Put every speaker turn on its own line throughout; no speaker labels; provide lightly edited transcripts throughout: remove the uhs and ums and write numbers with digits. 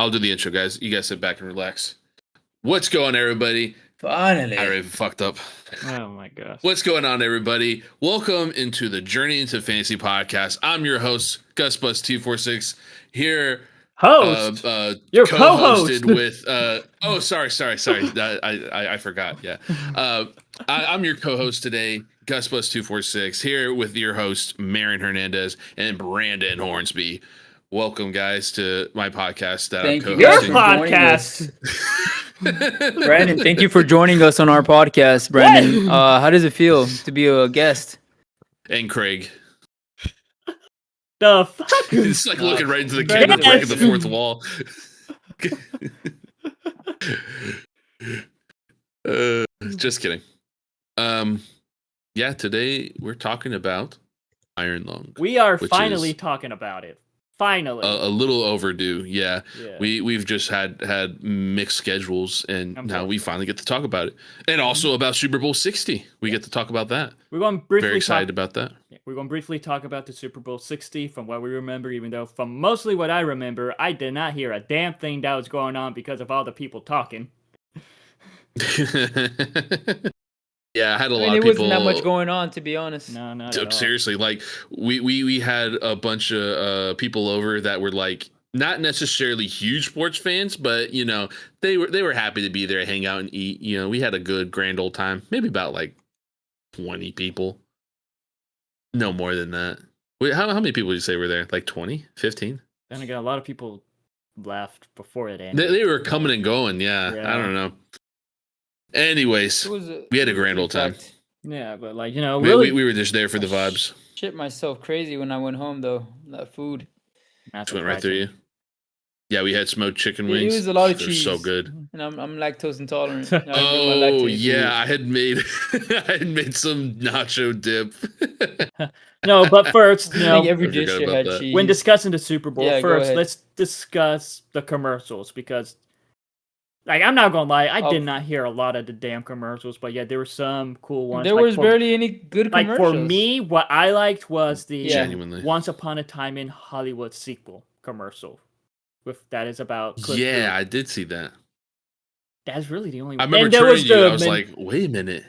I'll do the intro, guys. You guys sit back and relax. What's going on, everybody?
Finally.
I already fucked up.
Oh my gosh.
What's going on, everybody? Welcome into the Journey into Fantasy podcast. I'm your host, GusBus246, here.
Host. Your
co-hosted
co-host.
Sorry. I forgot. Yeah. I'm your co-host today, GusBus246, here with your host, Marion Hernandez and Brandon Hornsby. Welcome, guys, to my podcast that I'm co-hosting.
Your podcast.
Brandon, thank you for joining us on our podcast, Brandon. How does it feel to be a guest?
And Craig.
The fuck?
He's like looking right into the camera, breaking the fourth wall. Just kidding. Yeah, today we're talking about Iron Lung.
We are finally talking about it. Finally.
A little overdue, yeah. We've just had mixed schedules, and now we finally get to talk about it. And also about Super Bowl 60. We get to talk about that.
We're going to briefly
Very excited about that.
We're going to briefly talk about the Super Bowl 60 from what we remember, even though from mostly what I remember, I did not hear a damn thing that was going on because of all the people talking.
Yeah, I had a lot of people.
There wasn't that much going on, to be honest.
No, not at all.
Seriously, like we had a bunch of people over that were like not necessarily huge sports fans, but you know they were happy to be there, hang out and eat. You know, we had a good grand old time. Maybe about like 20 people, no more than that. Wait, how many people did you say were there? Like 20, 15?
Then again, a lot of people left before it ended.
They were coming and going. Yeah, I don't know. Anyways, we had a grand old time.
Yeah, but like, you know, really,
we were just there for the vibes.
Shit myself crazy when I went home, though. That food
just went right through you. Yeah, we had smoked chicken wings.
It was a lot of
They're
cheese.
so good.
And I'm lactose intolerant.
Oh yeah, I had made some nacho dip.
No, but first, you know,
every dish had cheese.
When discussing the Super Bowl, first let's discuss the commercials because. Like, I'm not gonna lie, I did not hear a lot of the damn commercials, but yeah, there were some cool ones.
There was barely any good commercials.
Like, for me, what I liked was the
Genuinely.
Once Upon a Time in Hollywood sequel commercial. That is about Cliff
Yeah,
Booth.
I did see that.
That's really the only
one.
I
remember turning you, I was like, wait a minute.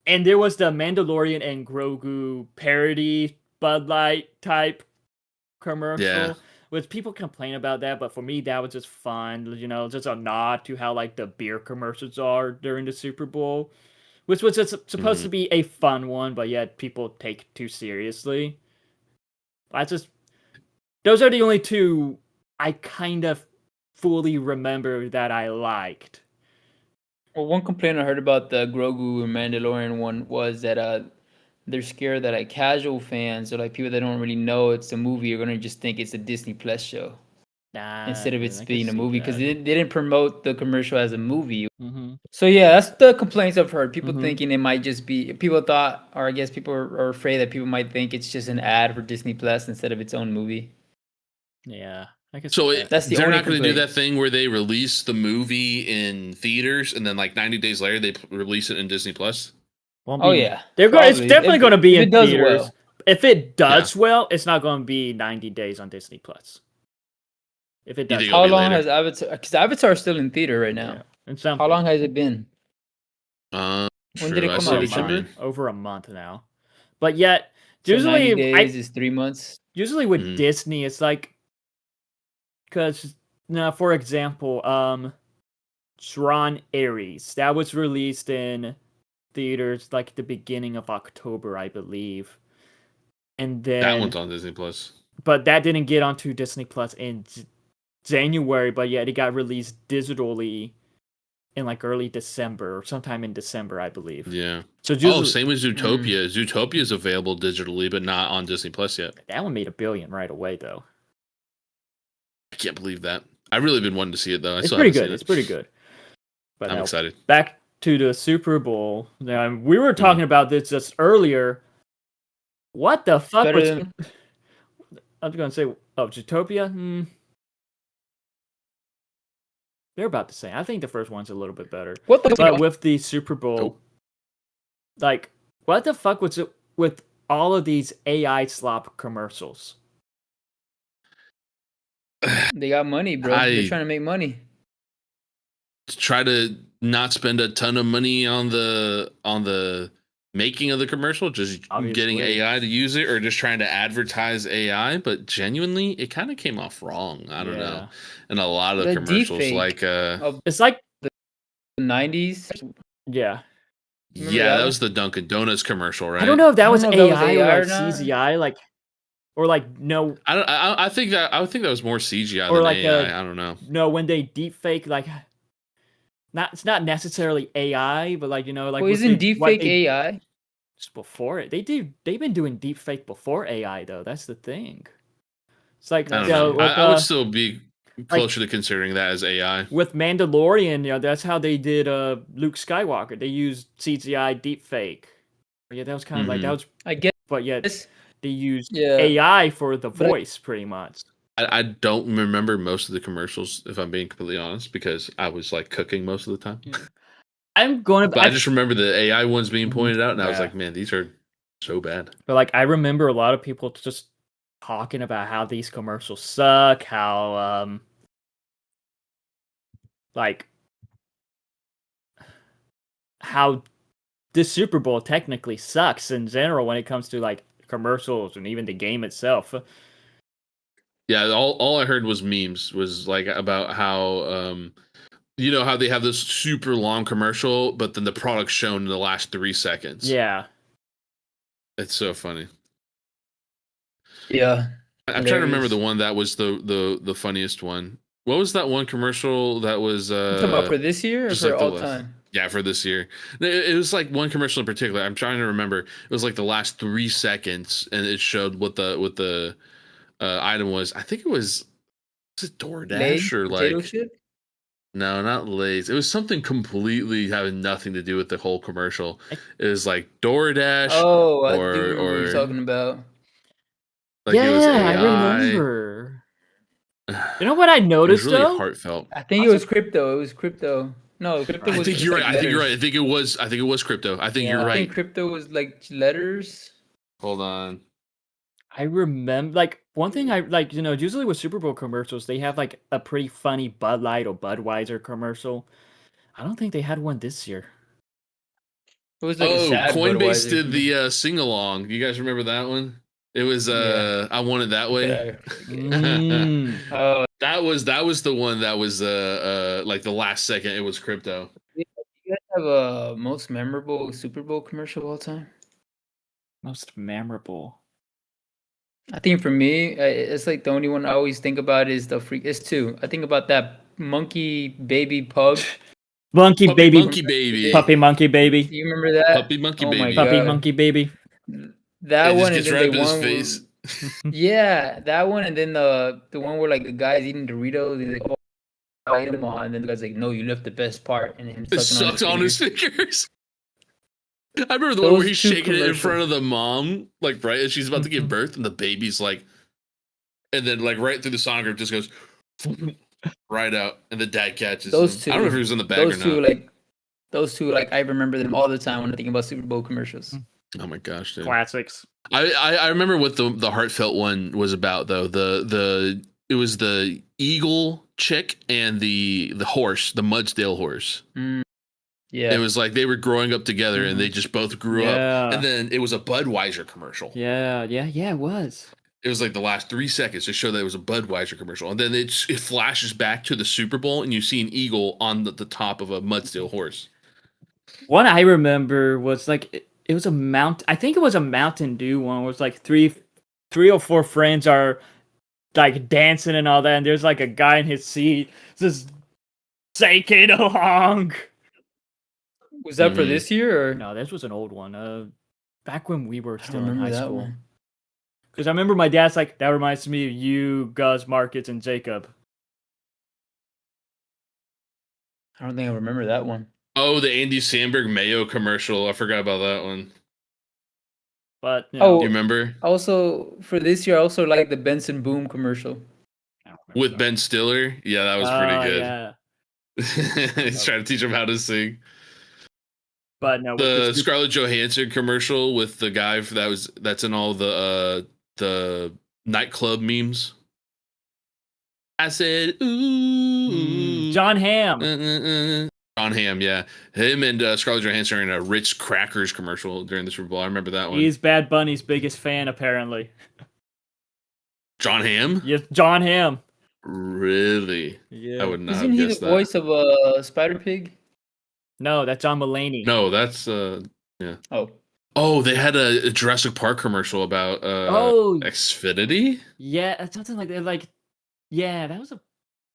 And there was the Mandalorian and Grogu parody Bud Light type commercial.
Yeah.
Which people complain about that, but for me, that was just fun. You know, just a nod to how like the beer commercials are during the Super Bowl, which was just supposed to be a fun one, but yet people take too seriously. Those are the only two I kind of fully remember that I liked.
Well, one complaint I heard about the Grogu and Mandalorian one was that they're scared that like casual fans or like people that don't really know it's a movie are gonna just think it's a Disney Plus show instead of it's being a movie because they didn't promote the commercial as a movie.
Mm-hmm.
So yeah, that's the complaints I've heard. People thinking it might just be. People thought, or I guess people are afraid that people might think it's just an ad for Disney Plus instead of its own movie.
Yeah.
So
that's the
they're
only
not going to do that thing where they release the movie in theaters and then like 90 days later they release it in Disney Plus.
Yeah,
it's definitely going to be in theaters.
Well.
If it does well, it's not going to be 90 days on Disney Plus. If it does,
how long has Avatar? Because Avatar is still in theater right now.
Yeah.
How long has it been?
When
did it come out? December?
Over a month now. But yet,
So
usually
90 days is 3 months.
Usually with Disney, it's like because now, for example, Tron Ares that was released in theaters like the beginning of October, I believe, and then
that one's on Disney Plus.
But that didn't get onto Disney Plus in January, but yet it got released digitally in like early December or sometime in December, I believe.
Yeah.
So
same with Zootopia. Zootopia is available digitally, but not on Disney Plus yet.
That one made $1 billion right away, though.
I can't believe that. I've really been wanting to see it though.
It's pretty good. It's pretty good. But
I'm excited.
Back to the Super Bowl. We were talking about this just earlier. What the fuck? I was going to say, Zootopia? They're about the same. I think the first one's a little bit better. But with the Super Bowl, like, what the fuck was it with all of these AI slop commercials?
They got money, bro. They're
I
trying to make money.
try to not spend a ton of money on the making of the commercial, just getting
Obviously.
AI to use it, or just trying to advertise AI. But genuinely, it kind of came off wrong. I don't know.
Yeah.
And a lot of
The
commercials,
deepfake
like
of
It's like,
the 90s.
yeah.
Remember
yeah,
that
that
one?
was the Dunkin' Donuts commercial, right?
I don't know if
I
that
don't
was
know if that was
AI or
AI
like
or not.
CGI, like, or like no,
I don't. I think that. I would think that was more CGI
or
than
like
AI. I don't know.
no, when they deep fake, like, it's not necessarily AI, but like like
Well,
with
isn't
what
deepfake
they
AI?
just before it, they've been doing deep fake before AI though. That's the thing. It's like
I
That's
don't know.
true.
with
I would still be
like
closer to considering that as AI.
with Mandalorian, that's how they did Luke Skywalker. They used CGI deep fake. Yeah, that was kind of like that
Hmm.
was,
I guess.
but yet they used
Yeah,
AI for the
but
voice pretty much.
I don't remember most of the commercials, if I'm being completely honest, because I was like cooking most of the time.
I'm going to
But I just remember the AI ones being pointed out, and I was
Yeah.
like, man, these are so bad.
But like I remember a lot of people just talking about how these commercials suck, how like how this Super Bowl technically sucks in general when it comes to like commercials and even the game itself.
Yeah, all I heard was memes, was like about how you know how they have this super long commercial, but then the product's shown in the last 3 seconds.
Yeah.
It's so funny.
yeah,
I'm trying to remember the
hilarious.
one that was the funniest one. What was that one commercial that was
You talking about for this year or
just
for
like the
all
last?
time?
Yeah, for this year. It was like one commercial in particular. I'm trying to remember. It was like the last 3 seconds, and it showed what the item was. I think was it
Laid
DoorDash or
potato
like
chip.
no, not Lay's. It was something completely having nothing to do with the whole commercial.
I-
It was like DoorDash
Oh, I do
or
remember what you're
or
talking about.
like it was
Yeah, I
AI.
remember. You know what I
It was
noticed
really
though?
heartfelt.
I think it
Also,
was crypto. It was crypto. No, crypto
I
right.
was
think
just
you're right.
like
I think you're right. I
letters.
think it was. I think it was crypto. I think you're
Yeah.
I think
right.
crypto was like letters.
Hold on.
I remember like one thing I like, usually with Super Bowl commercials, they have like a pretty funny Bud Light or Budweiser commercial. I don't think they had one this year.
It was like a
Oh,
sad
Coinbase
Budweiser
did
commercial.
the sing along. You guys remember that one? It was
Yeah,
I Want It That
but
Way.
I forget.
Mm.
Oh,
That was the one that was like the last second it was crypto.
yeah, you guys have a most memorable Super Bowl commercial of all time?
Most memorable.
I think for me, it's like the only one I always think about is the freak. It's two. I think about that monkey baby pug.
Monkey
Puppy
baby,
Monkey Baby.
puppy monkey
Do
baby,
you remember that?
Puppy Monkey
Oh my
Baby.
puppy
god,
monkey baby.
that
It just
one, and
gets
then
right
the
up in his
one where,
face.
yeah, that one, and then the one where like the guy's eating Doritos. He's like, "Oh, I ate them all," and then the guy's like, "No, you left the best part," and him
It
sucking on his
sucks on his
fingers.
fingers. I remember the one where
Those
he's
two
shaking it in front
commercials.
of the mom, like right as she's about to give birth, and the baby's like, and then like right through the sonogram just goes right out, and the dad catches
Those
him. I don't know if
two,
he was in the bag or
those two,
not.
like those two, like I remember them all the time when I think about Super Bowl commercials.
Oh my gosh, dude!
Classics.
I remember what the heartfelt one was about though. The it was the eagle chick and the horse, the Mudsdale horse.
Mm,
It
yeah,
was like they were growing up together and they just both grew up.
Yeah.
And then it was a Budweiser commercial.
Yeah, it was.
It was like the last 3 seconds to show that it was a Budweiser commercial. And then it flashes back to the Super Bowl and you see an eagle on the top of a Mudsdale horse.
One I remember was like it was a mount. I think it was a Mountain Dew one. Where it was like three or four friends are like dancing and all that, and there's like a guy in his seat just shaking along.
was that for
Mhm.
this year or?
No, this was an old one. Back when we were
I don't
still in
remember
high
that
school.
one.
Because I remember my dad's like, that reminds me of you, Gus, Markets, and Jacob.
I don't think I remember that one.
Oh, the Andy Samberg Mayo commercial. I forgot about that one.
But
Do
Oh,
you remember?
also for this year, I also like the Benson Boom commercial.
With Ben Stiller? Yeah, that was pretty good.
Yeah.
He's trying to teach him how to sing.
But no, with
The
this,
Scarlett Johansson commercial with the guy that's in all the nightclub memes. I said, ooh.
John Hamm.
John Hamm, yeah. Him and Scarlett Johansson are in a Ritz Crackers commercial during the Super Bowl. I remember that one.
He's Bad Bunny's biggest fan, apparently.
John Hamm?
Yes, John Hamm.
Really?
Yeah.
I would not
Isn't
have
he the
guessed that.
voice of Spider Pig?
No, that's John Mulaney.
No, that's yeah. Oh, they had a Jurassic Park commercial about Xfinity.
Yeah, it's something like that. Like, yeah, that was a.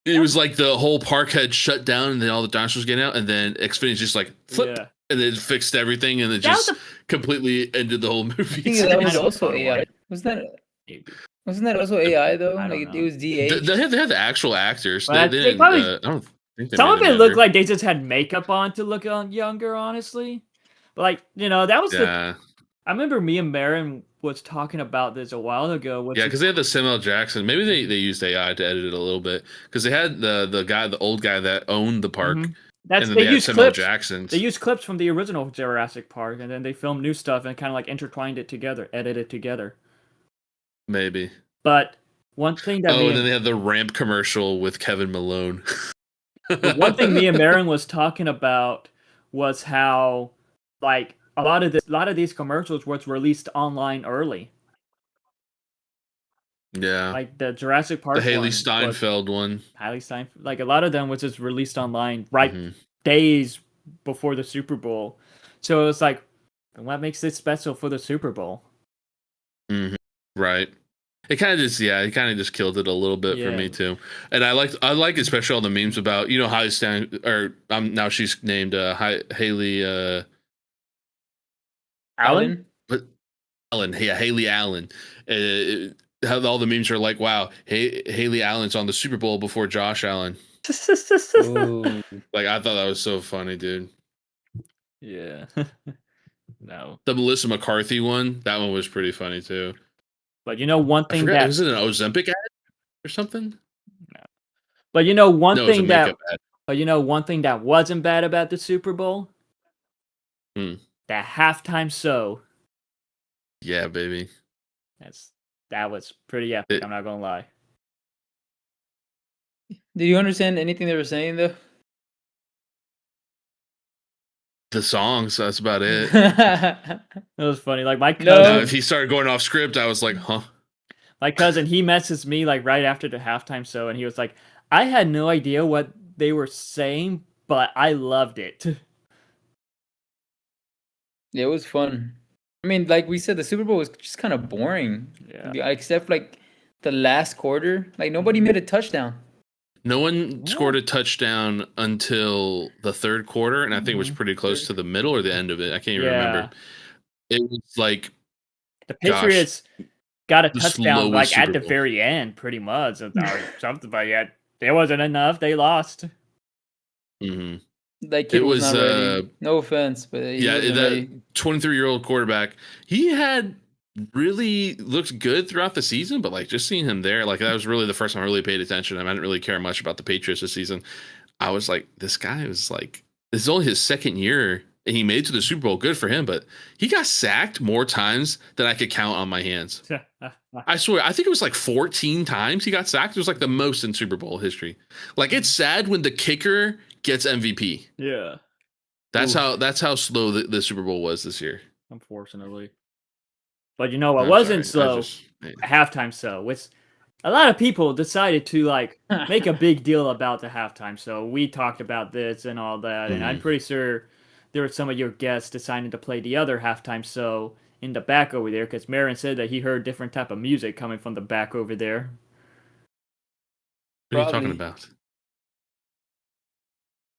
It was like the whole park had shut down, and then all the dinosaurs getting out, and then Xfinity just like flip, and then fixed everything, and it just completely ended the whole movie.
I think that was also AI. Wasn't that also AI though? Like it was DA.
They had the actual actors.
They probably. I don't think some of it looked like they just had makeup on to look younger, honestly. But like that was the. I remember me and Marin was talking about this a while ago.
Yeah, because they had the Samuel L. Jackson. Maybe they used AI to edit it a little bit because they had the old guy that owned the park.
Mm-hmm.
And then they used Samuel Jackson's.
They used clips from the original Jurassic Park, and then they filmed new stuff and kind of like intertwined it together, edited it together.
Maybe.
But one thing that
and then they had the ramp commercial with Kevin Malone.
One thing me and Marin was talking about was how like a lot of these commercials was released online early.
Yeah,
like the Jurassic Park,
the Haley Steinfeld one.
Haley Steinfeld, like a lot of them was just released online days before the Super Bowl. So it was like, what makes this special for the Super Bowl?
Mm-hmm. Right. It kind of just killed it a little bit for me too. And I like especially all the memes about Haley Stein now she's named Haley
Allen.
Allen, yeah, Haley Allen. How all the memes are like, wow, Haley Allen's on the Super Bowl before Josh Allen. Like I thought that was so funny, dude.
Yeah. No.
The Melissa McCarthy one, that one was pretty funny too.
But one thing
was it an Ozempic ad or something?
No. But one thing that wasn't bad about the Super Bowl? The halftime show.
Yeah, baby.
That was pretty epic, I'm not gonna lie.
Did you understand anything they were saying though?
The songs, that's about it.
It was funny. Like my cousin,
no, if he started going off script, I was like, huh.
My cousin, he messaged me like right after the halftime show, and he was like, I had no idea what they were saying, but I loved it.
Yeah, it was fun. I mean, like we said, the Super Bowl was just kind of boring. Yeah. Except like the last quarter. Like nobody made a touchdown.
No one scored a touchdown until the third quarter, and I think it was pretty close to the middle or the end of it. I can't even remember. It was like
the Patriots got a touchdown like at the very end, pretty much. Something, but yet there wasn't enough. They lost.
Mm-hmm.
That kid was not ready. No offense, but
that 23-year-old quarterback, he had really looked good throughout the season, but like just seeing him there, like that was really the first time I really paid attention. I didn't really care much about the Patriots this season. I was like, this guy was like, this is only his second year, and he made it to the Super Bowl. Good for him, but he got sacked more times than I could count on my hands. I swear, I think it was like 14 times he got sacked. It was like the most in Super Bowl history. Like it's sad when the kicker gets MVP.
Yeah,
that's how slow the Super Bowl was this year,
unfortunately. But what wasn't slow? Halftime show, which a lot of people decided to like make a big deal about the halftime show. We talked about this and all that, and I'm pretty sure there were some of your guests deciding to play the other halftime show in the back over there because Marin said that he heard different type of music coming from the back over there.
What are you talking about?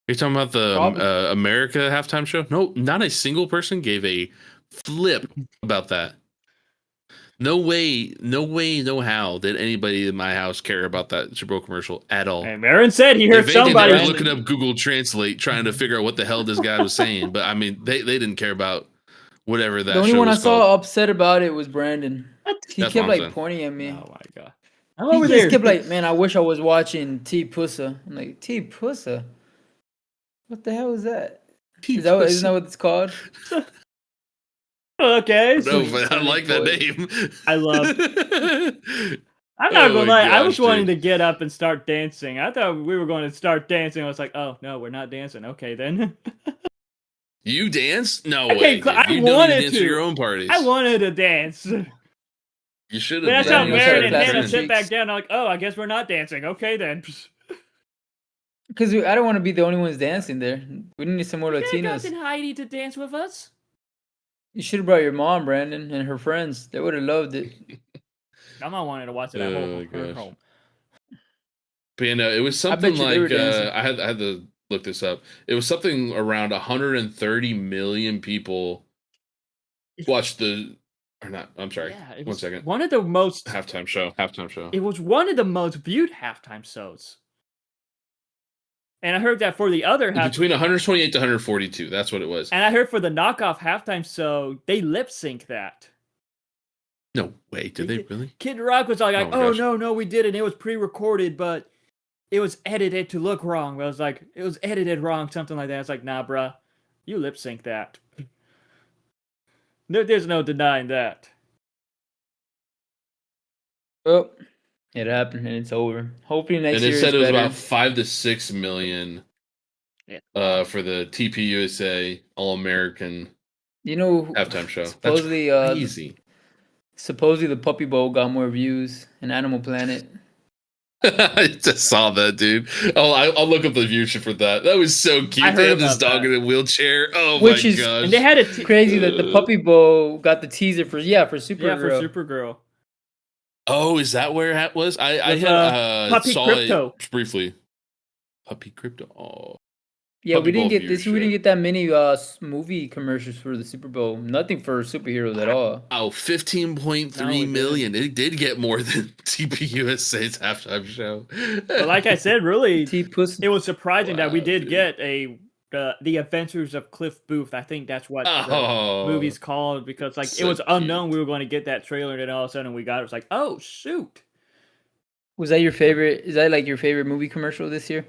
Are you talking about the America halftime show? No, not a single person gave a flip about that. No way, no how did anybody in my house care about that Super Bowl commercial at all.
And Marin said he heard somebody
was looking up Google Translate trying to figure out what the hell this guy was saying. But I mean, they didn't care about whatever that.
The only one I saw upset about it was Brandon. He kept like pointing at me.
Oh my god!
He just kept like, man, I wish I was watching T Pussa. I'm like, T Pussa. What the hell is that? Isn't that what it's called?
Okay.
No, but I like that name.
I love I'm not
Oh
gonna
my
lie. I was
gosh,
wanting
dude.
to get up and start dancing. I thought we were going to start dancing. I was like, oh no, we're not dancing. Okay then.
You dance? No
Okay,
way, dude.
I
You don't even
wanted
dance at your
to.
own
I
parties.
wanted to dance. But
You should have,
that's
man.
how
Brandon
You
knows
must
how
Baron
to
have
and
had
clap
a
Hannah
them
trend.
sit back
cheeks.
down. I'm like, oh, I guess we're not dancing. Okay then.
Because I don't want to be the only ones dancing there. We need some more
You should have
Latinos.
gotten Heidi to dance with us.
You should have brought your mom, Brandon, and her friends. They would have loved it.
I'm not wanting to watch it at
Oh
home. Her
gosh.
home.
But you know, it was
I
something
bet you they were
like
dancing.
I had to look this up. It was something around 130 million people watched the or not. I'm sorry.
Yeah, it
One
was
second.
one of the most.
Halftime show. Halftime show.
It was one of the most viewed halftime shows. And I heard that for the other half.
Between 128 to 142. That's what it was.
And I heard for the knockoff halftime show, they lip sync that.
No way. Did they really?
Kid Rock was like,
Oh my
oh
gosh.
no, we didn't. It was pre-recorded, but it was edited to look wrong. I was like, it was edited wrong, something like that. It's like, nah, bruh, you lip sync that. There's no denying that.
Oh, it happened and it's over. Hopefully next
And
year
it
is
said it was
better.
about 5 to 6 million for the TPUSA All American
You know,
halftime show.
supposedly,
That's crazy.
supposedly the Puppy Bowl got more views than Animal Planet.
I just saw that, dude. Oh, I'll look up the viewership for that. That was so cute.
I
They
heard
had this
about
dog
that.
in a wheelchair. Oh
Which
my
is-
gosh.
And they had
Crazy that the Puppy Bowl got the teaser for Supergirl.
yeah, for Supergirl.
Oh, is that where it was? I
With,
had
Puppy
saw
Crypto.
it briefly. Puppy Crypto. Oh.
Yeah,
Puppy
we didn't
Bowl
get this. We didn't get that many movie commercials for the Super Bowl. Nothing for superheroes at all.
Oh, 15.3
No, it
million. It did get more than TPUSA's halftime show.
But like I said, really,
T-Puss.
it was surprising that we
Wow,
did
dude.
get the Adventures of Cliff Booth. I think that's what
Oh.
the movie's called, because like
So
it was
cute.
unknown we were going to get that trailer, and then all of a sudden we got it. It was like, oh shoot.
Was that your favorite? Is that like your favorite movie commercial this year?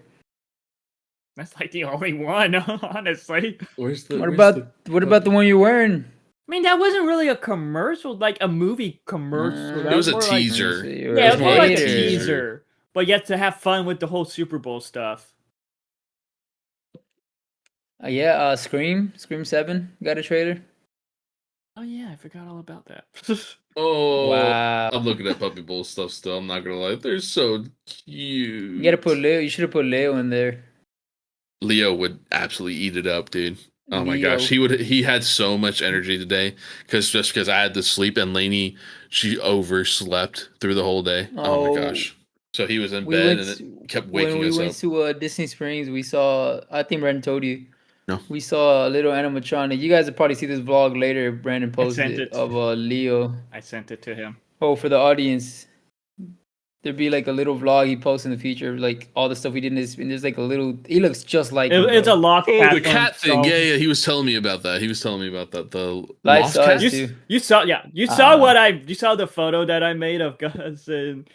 That's like the only one, honestly.
Where's the
What
where's
about the one you're wearing?
I mean, that wasn't really a commercial, like a movie commercial. That
It was a
more like-
teaser.
yeah, it was more like a
teaser.
teaser, but yet to have fun with the whole Super Bowl stuff.
Scream 7 got a trailer.
Oh yeah, I forgot all about that.
Oh,
Wow.
I'm looking at Puppy Bowl stuff still. I'm not gonna lie, they're so cute.
You gotta put Leo. You should have put Leo in there.
Leo would absolutely eat it up, dude. Oh my
Leo.
gosh, he had so much energy today because I had to sleep and Lainey, she overslept through the whole day. Oh, my gosh, so he was in
We
bed
went
and it kept waking
when we
us
went
up.
to Disney Springs, we saw. I think Brandon told you.
No.
We saw a little animatronic. You guys will probably see this vlog later. Brandon posted
sent it.
of Leo.
I sent it to him.
Oh, for the audience, there'd be like a little vlog he posts in the future, like all the stuff we did in this. And there's like a little. He looks just like. him,
It's a
bro.
lost
Oh,
cat
the cat thing.
so-
Yeah, he was telling me about that. The
Life
lost
size.
cat.
too.
You saw you saw the photo that I made of Gus and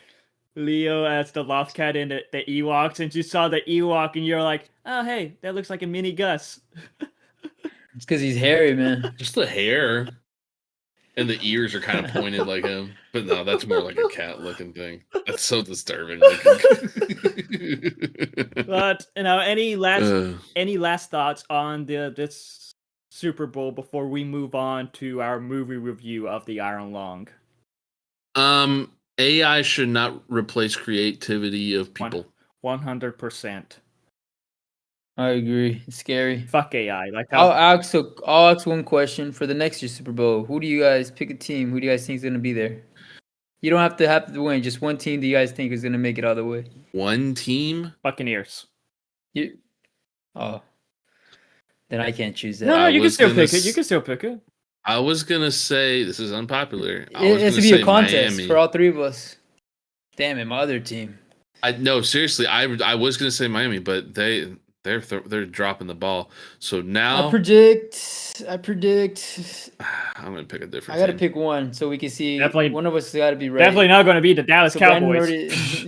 Leo as the lost cat and the Ewoks, and you saw the Ewok and you're like, oh hey, that looks like a mini Gus.
It's because he's hairy, man.
Just the hair and the ears are kind of pointed like him, but no, that's more like a cat looking thing. That's so disturbing.
But any last thoughts on this Super Bowl before we move on to our movie review of the Iron Long?
AI should not replace creativity of people.
100%.
I agree. It's scary.
Fuck AI. Like how
I'll ask one question for the next year's Super Bowl. Who do you guys pick a team? Who do you guys think is gonna be there? You don't have to win. Just one team. Do you guys think is gonna make it all the way?
One team?
Buccaneers.
Oh, then I can't choose that.
No, you can
was
still
gonna
pick it. You can still pick it.
I was gonna say this is unpopular. I was
It has to
gonna
be a
say
contest
Miami.
for all three of us. Damn it, my other team.
No, seriously, I was gonna say Miami, but they're dropping the ball. So now
I predict.
I'm gonna pick a different.
I gotta
team.
pick one so we can see.
Definitely-
One of us got to be ready.
Definitely not going to be the Dallas
So
Cowboys.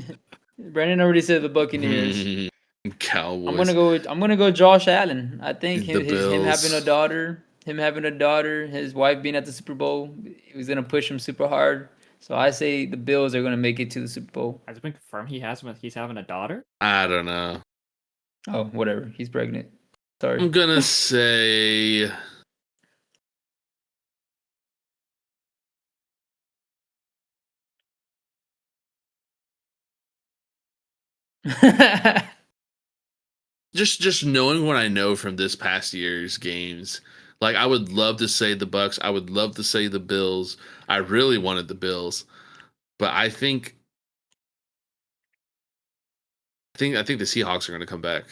Brandon already said the Buccaneers.
Cowboys.
I'm gonna go Josh Allen. I think
The
him having a
Bills.
daughter, his wife being at the Super Bowl, he was gonna push him super hard. So I say the Bills are going to make it to the Super Bowl.
Has it been confirmed he's having a daughter?
I don't know.
Oh, whatever. He's pregnant. Sorry.
I'm gonna say just knowing what I know from this past year's games. Like I would love to say the Bucks. I would love to say the Bills. I really wanted the Bills, but I think the Seahawks are going to come back.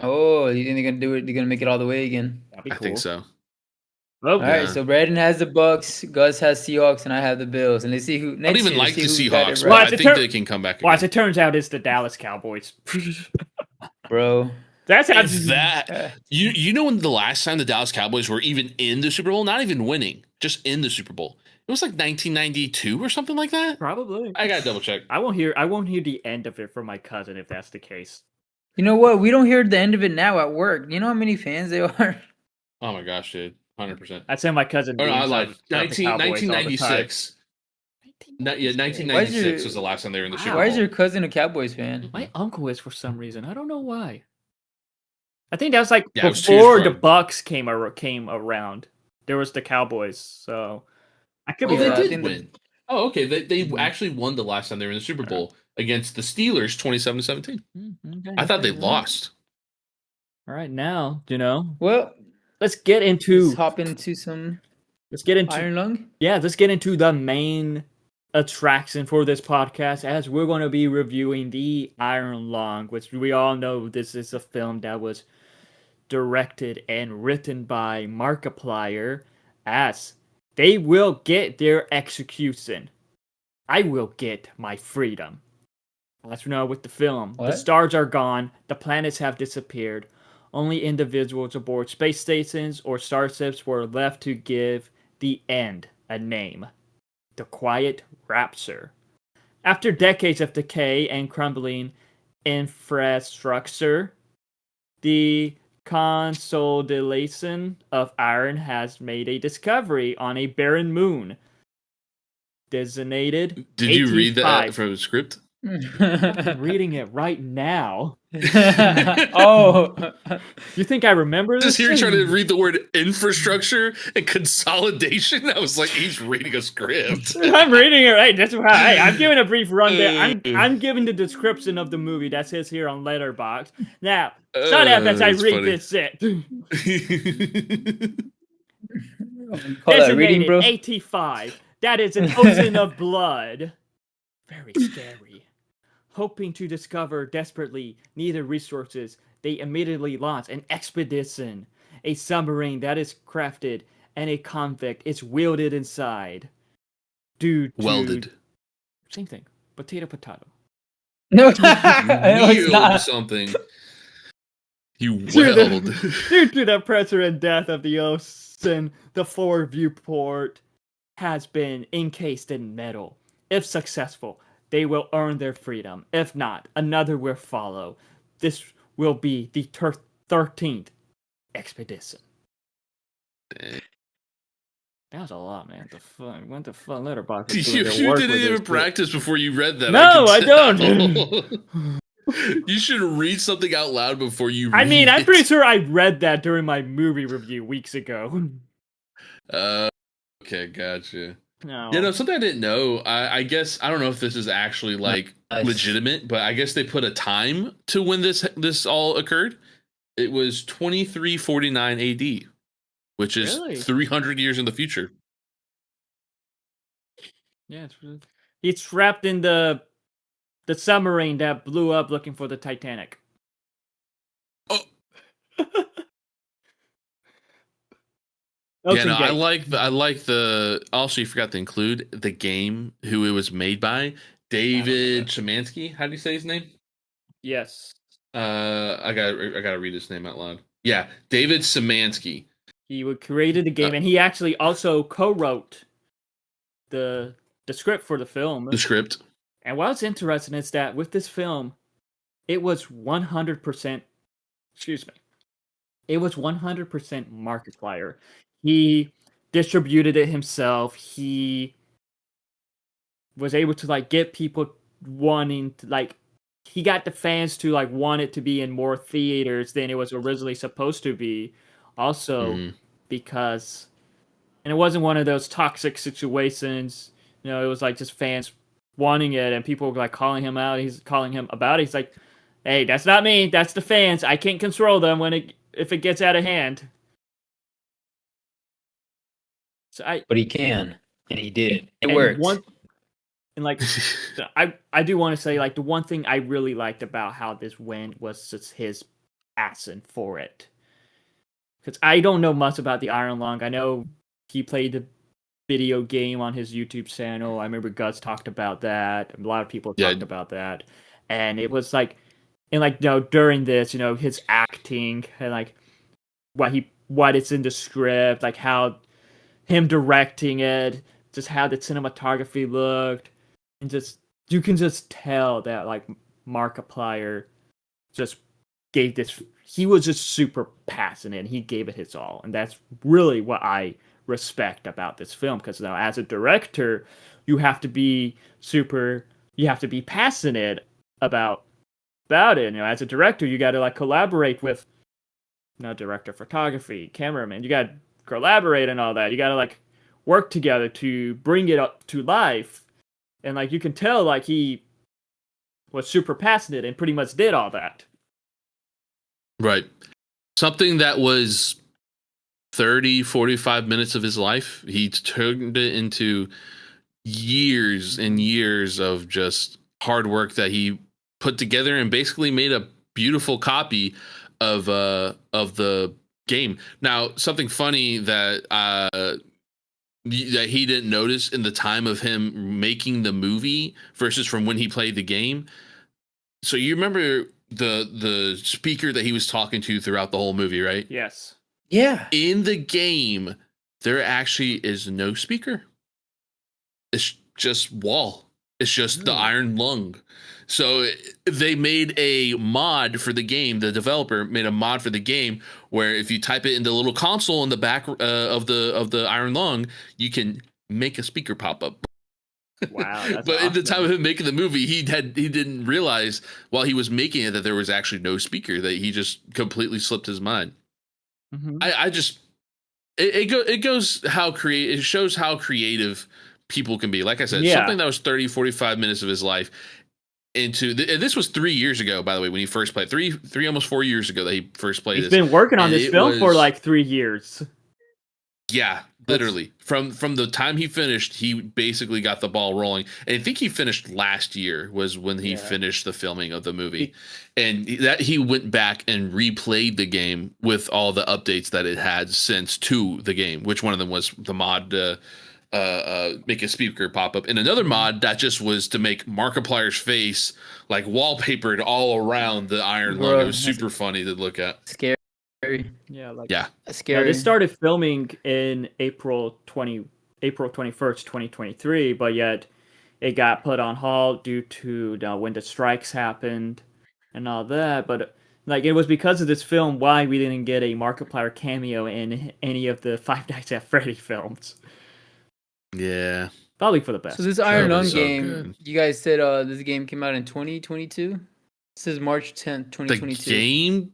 Oh, you think they're going to do it? They're going to make it all the way again.
That'd be
I
cool.
think so.
Well,
All right, so Braden has the Bucks, Gus has Seahawks, and I have the Bills. And let's see who
I don't
next
even
year.
like the
Let's see who got it
Seahawks,
right.
but
Well,
I
as it
think
tur-
they can come back
well, as
again.
it turns out, it's the Dallas Cowboys.
Bro.
That's how
Is that you know when the last time the Dallas Cowboys were even in the Super Bowl, not even winning, just in the Super Bowl. It was like 1992 or something like that.
probably.
I got to double check.
I won't hear the end of it from my cousin if that's the case.
You know what? We don't hear the end of it now at work. You know how many fans there are?
Oh my gosh, dude. 100%.
I'd say my cousin.
Oh, no, I
memes
lied.
of the Cowboys all the time.
1996. Yeah, 1996 was the last time they were in the Super Bowl.
Why is your cousin a Cowboys fan?
My uncle is for some reason. I don't know why. I think that was like
Yeah, it was
before
too
the Bucks came around. There was the Cowboys, so I could
Well,
be
they
wrong.
did win. Oh, okay. They actually won the last time they were in the Super Bowl against the Steelers, 27-17.
Okay,
I thought they
okay,
lost.
All right, now
Well,
let's get into
let's hop into some Iron Lung.
Yeah, let's get into the main attraction for this podcast, as we're going to be reviewing the Iron Lung, which we all know this is a film that was directed and written by Markiplier, as they will get their execution. I will get my freedom. As we know with the film, the
What?
stars are gone, the planets have disappeared, only individuals aboard space stations or starships were left to give the end a name. The Quiet Rapture. After decades of decay and crumbling infrastructure, the Consolidation of Iron has made a discovery on a barren moon. Designated
Did you read that
85.
from the script?
I'm reading it right now.
Oh,
You think I remember this?
Just here
thing?
trying to read the word infrastructure and consolidation. I was like, he's reading a script.
I'm reading it right. That's why I'm giving a brief rundown. I'm giving the description of the movie that says here on Letterboxd. Now, shut up as I
that's
read
funny.
this shit.
call that reading,
Designated
bro.
85. That is an ocean of blood. Very scary. Hoping to discover desperately needed resources, they immediately launch an expedition. A submarine that is crafted and a convict is wielded inside.
Welded.
Same thing. Potato.
No,
You
no, it's
wield
not.
something. You
Due
weld.
to the pressure and depth of the ocean, the forward viewport has been encased in metal. If successful, they will earn their freedom. If not, another will follow. This will be the 13th expedition.
Dang.
That was a lot, man. The fun. Went to fun Letterboxd.
You didn't even practice before you read that.
No, I
can
don't.
tell. You should read something out loud before you read
I mean, I'm
it.
pretty sure I read that during my movie review weeks ago.
Okay, gotcha.
No.
You know, something I didn't know. I guess I don't know if this is actually like
Nice.
legitimate, but I guess they put a time to when this all occurred. It was 2349 AD, which is
Really?
300 years in the future.
Yeah, he's trapped in the submarine that blew up looking for the Titanic.
Oh.
Ocean
Yeah, no,
Gate.
I like the. Also, you forgot to include the game who it was made by. David Szymanski. How do you say his name?
Yes.
I gotta read his name out loud. Yeah, David Szymanski.
He created the game, and he actually also co-wrote the script for the film.
The script.
And what's interesting is that with this film, it was 100%. Excuse me. It was 100% Markiplier. He distributed it himself. He was able to like get people wanting to like he got the fans to like want it to be in more theaters than it was originally supposed to be. Also,
Hmm.
because and it wasn't one of those toxic situations. You know, it was like just fans wanting it, and people were like calling him out. He's calling him about it. He's like, "Hey, that's not me. That's the fans. I can't control them if it gets out of hand." So
But he can, and he did. It
and
worked.
one and like I do want to say like the one thing I really liked about how this went was just his passion for it. Because I don't know much about the Iron Lung. I know he played the video game on his YouTube channel. I remember Gus talked about that. A lot of people
Yeah.
talked about that, and it was like, and like during this, his acting and like what it's in the script, like how him directing it, just how the cinematography looked, and just you can just tell that like Markiplier just gave this. He was just super passionate, and he gave it his all, and that's really what I respect about this film. Because now, as a director, you have to be you have to be passionate about it. As a director, you got to like collaborate with, director of photography, cameraman. You got to collaborate and all that. You got to like work together to bring it up to life, and like you can tell, like he was super passionate and pretty much did all that.
Right. Something that was 30, 45 minutes of his life, he turned it into years and years of just hard work that he put together and basically made a beautiful copy of the game. Now, something funny that he didn't notice in the time of him making the movie versus from when he played the game. So you remember the speaker that he was talking to throughout the whole movie, right?
Yes.
Yeah.
In the game, there actually is no speaker. It's just wall. It's just the Iron Lung. So they made a mod for the game. The developer made a mod for the game where if you type it in the little console in the back of the Iron Lung, you can make a speaker pop up.
Wow, that's
But
awesome.
at the time of him making the movie, he didn't realize while he was making it that there was actually no speaker. That he just completely slipped his mind.
Mm-hmm.
I just it goes how it shows how creative people can be. Like I said, something that was 30, 45 minutes of his life into and this was 3 years ago, by the way, when he first played three almost 4 years ago that he first played
He's
this.
been working on
And
this
it
film for
was-
like 3 years.
Yeah, literally. From the time he finished, he basically got the ball rolling. And I think he finished last year was when he finished the filming of the movie. And that he went back and replayed the game with all the updates that it had since to the game, which one of them was the mod make a speaker pop up. And another mod that just was to make Markiplier's face like wallpapered all around the Iron Lung. It was super funny to look at.
Scary.
Yeah, like
Yeah.
Scary.
this started filming in April 21st, 2023, but yet it got put on hold due to when the strikes happened and all that. But like it was because of this film why we didn't get a Markiplier cameo in any of the Five Nights at Freddy films.
Yeah.
Probably for the best.
So this Iron
That
Lung
was so
game,
good.
you guys said this game came out in 2022? This is March 10th, 2022.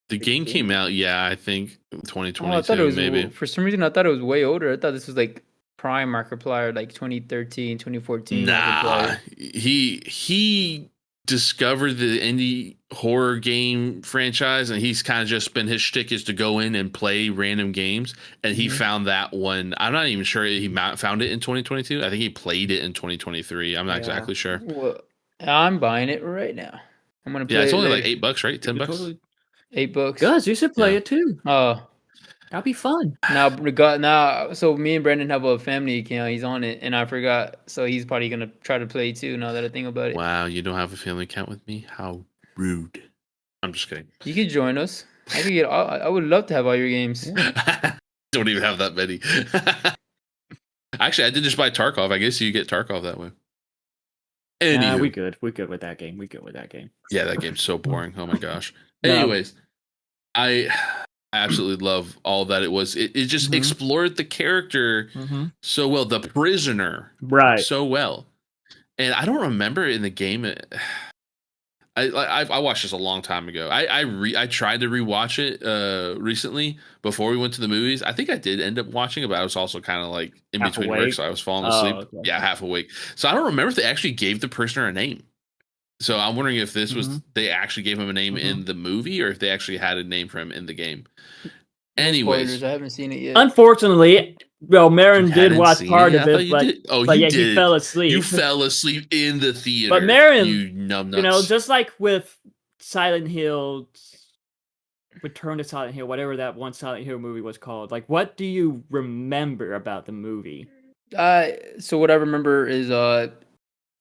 The game came out, I think 2022
I thought it was
maybe.
for some reason I thought it was way older. I thought this was like prime Markiplier, like 2013, 2014
Nah,
Markiplier.
he discovered the indie horror game franchise, and he's kind of just been his shtick is to go in and play random games, and he found that one. I'm not even sure he found it in 2022. I think he played it in 2023. I'm not exactly sure.
Well, I'm buying it right now. I'm gonna play
Yeah, it's
it
only
later.
like $8, right? $10.
Totally.
$8.
Guys, you should play it too.
Oh,
That'd be fun.
now, so me and Brandon have a family account. He's on it, and I forgot. So he's probably gonna try to play too. Now that I think about it.
Wow, you don't have a family account with me? How rude. I'm just kidding.
You could join us. I could get. I would love to have all your games.
Don't even have that many. Actually, I did just buy Tarkov. I guess you get Tarkov that way.
Nah,
Anywho.
we good. We good with that game.
Yeah, that game's so boring. Oh my gosh.
No.
Anyways, I absolutely love all that it was. It just explored the character so well, the prisoner
Right.
so well. and I don't remember in the game. I watched this a long time ago. I tried to rewatch it recently before we went to the movies. I think I did end up watching it, but I was also kind of like in
Half
between work,
awake?
so I was falling
Oh,
asleep.
okay.
Yeah, half awake. So I don't remember if they actually gave the prisoner a name. So I'm wondering if this was they actually gave him a name in the movie, or if they actually had a name for him in the game.
No
Anyways,
spoilers. I haven't seen it yet.
Unfortunately, well,
you
Marin did
hadn't
watch
seen
part
it?
of
I thought
it,
you
but
did. Oh,
but
you
yeah,
did.
he fell
You
asleep.
fell asleep in the theater.
But Marin,
you numbnuts.
you know, just like with Silent Hill, Return to Silent Hill, whatever that one Silent Hill movie was called. Like, what do you remember about the movie?
So what I remember is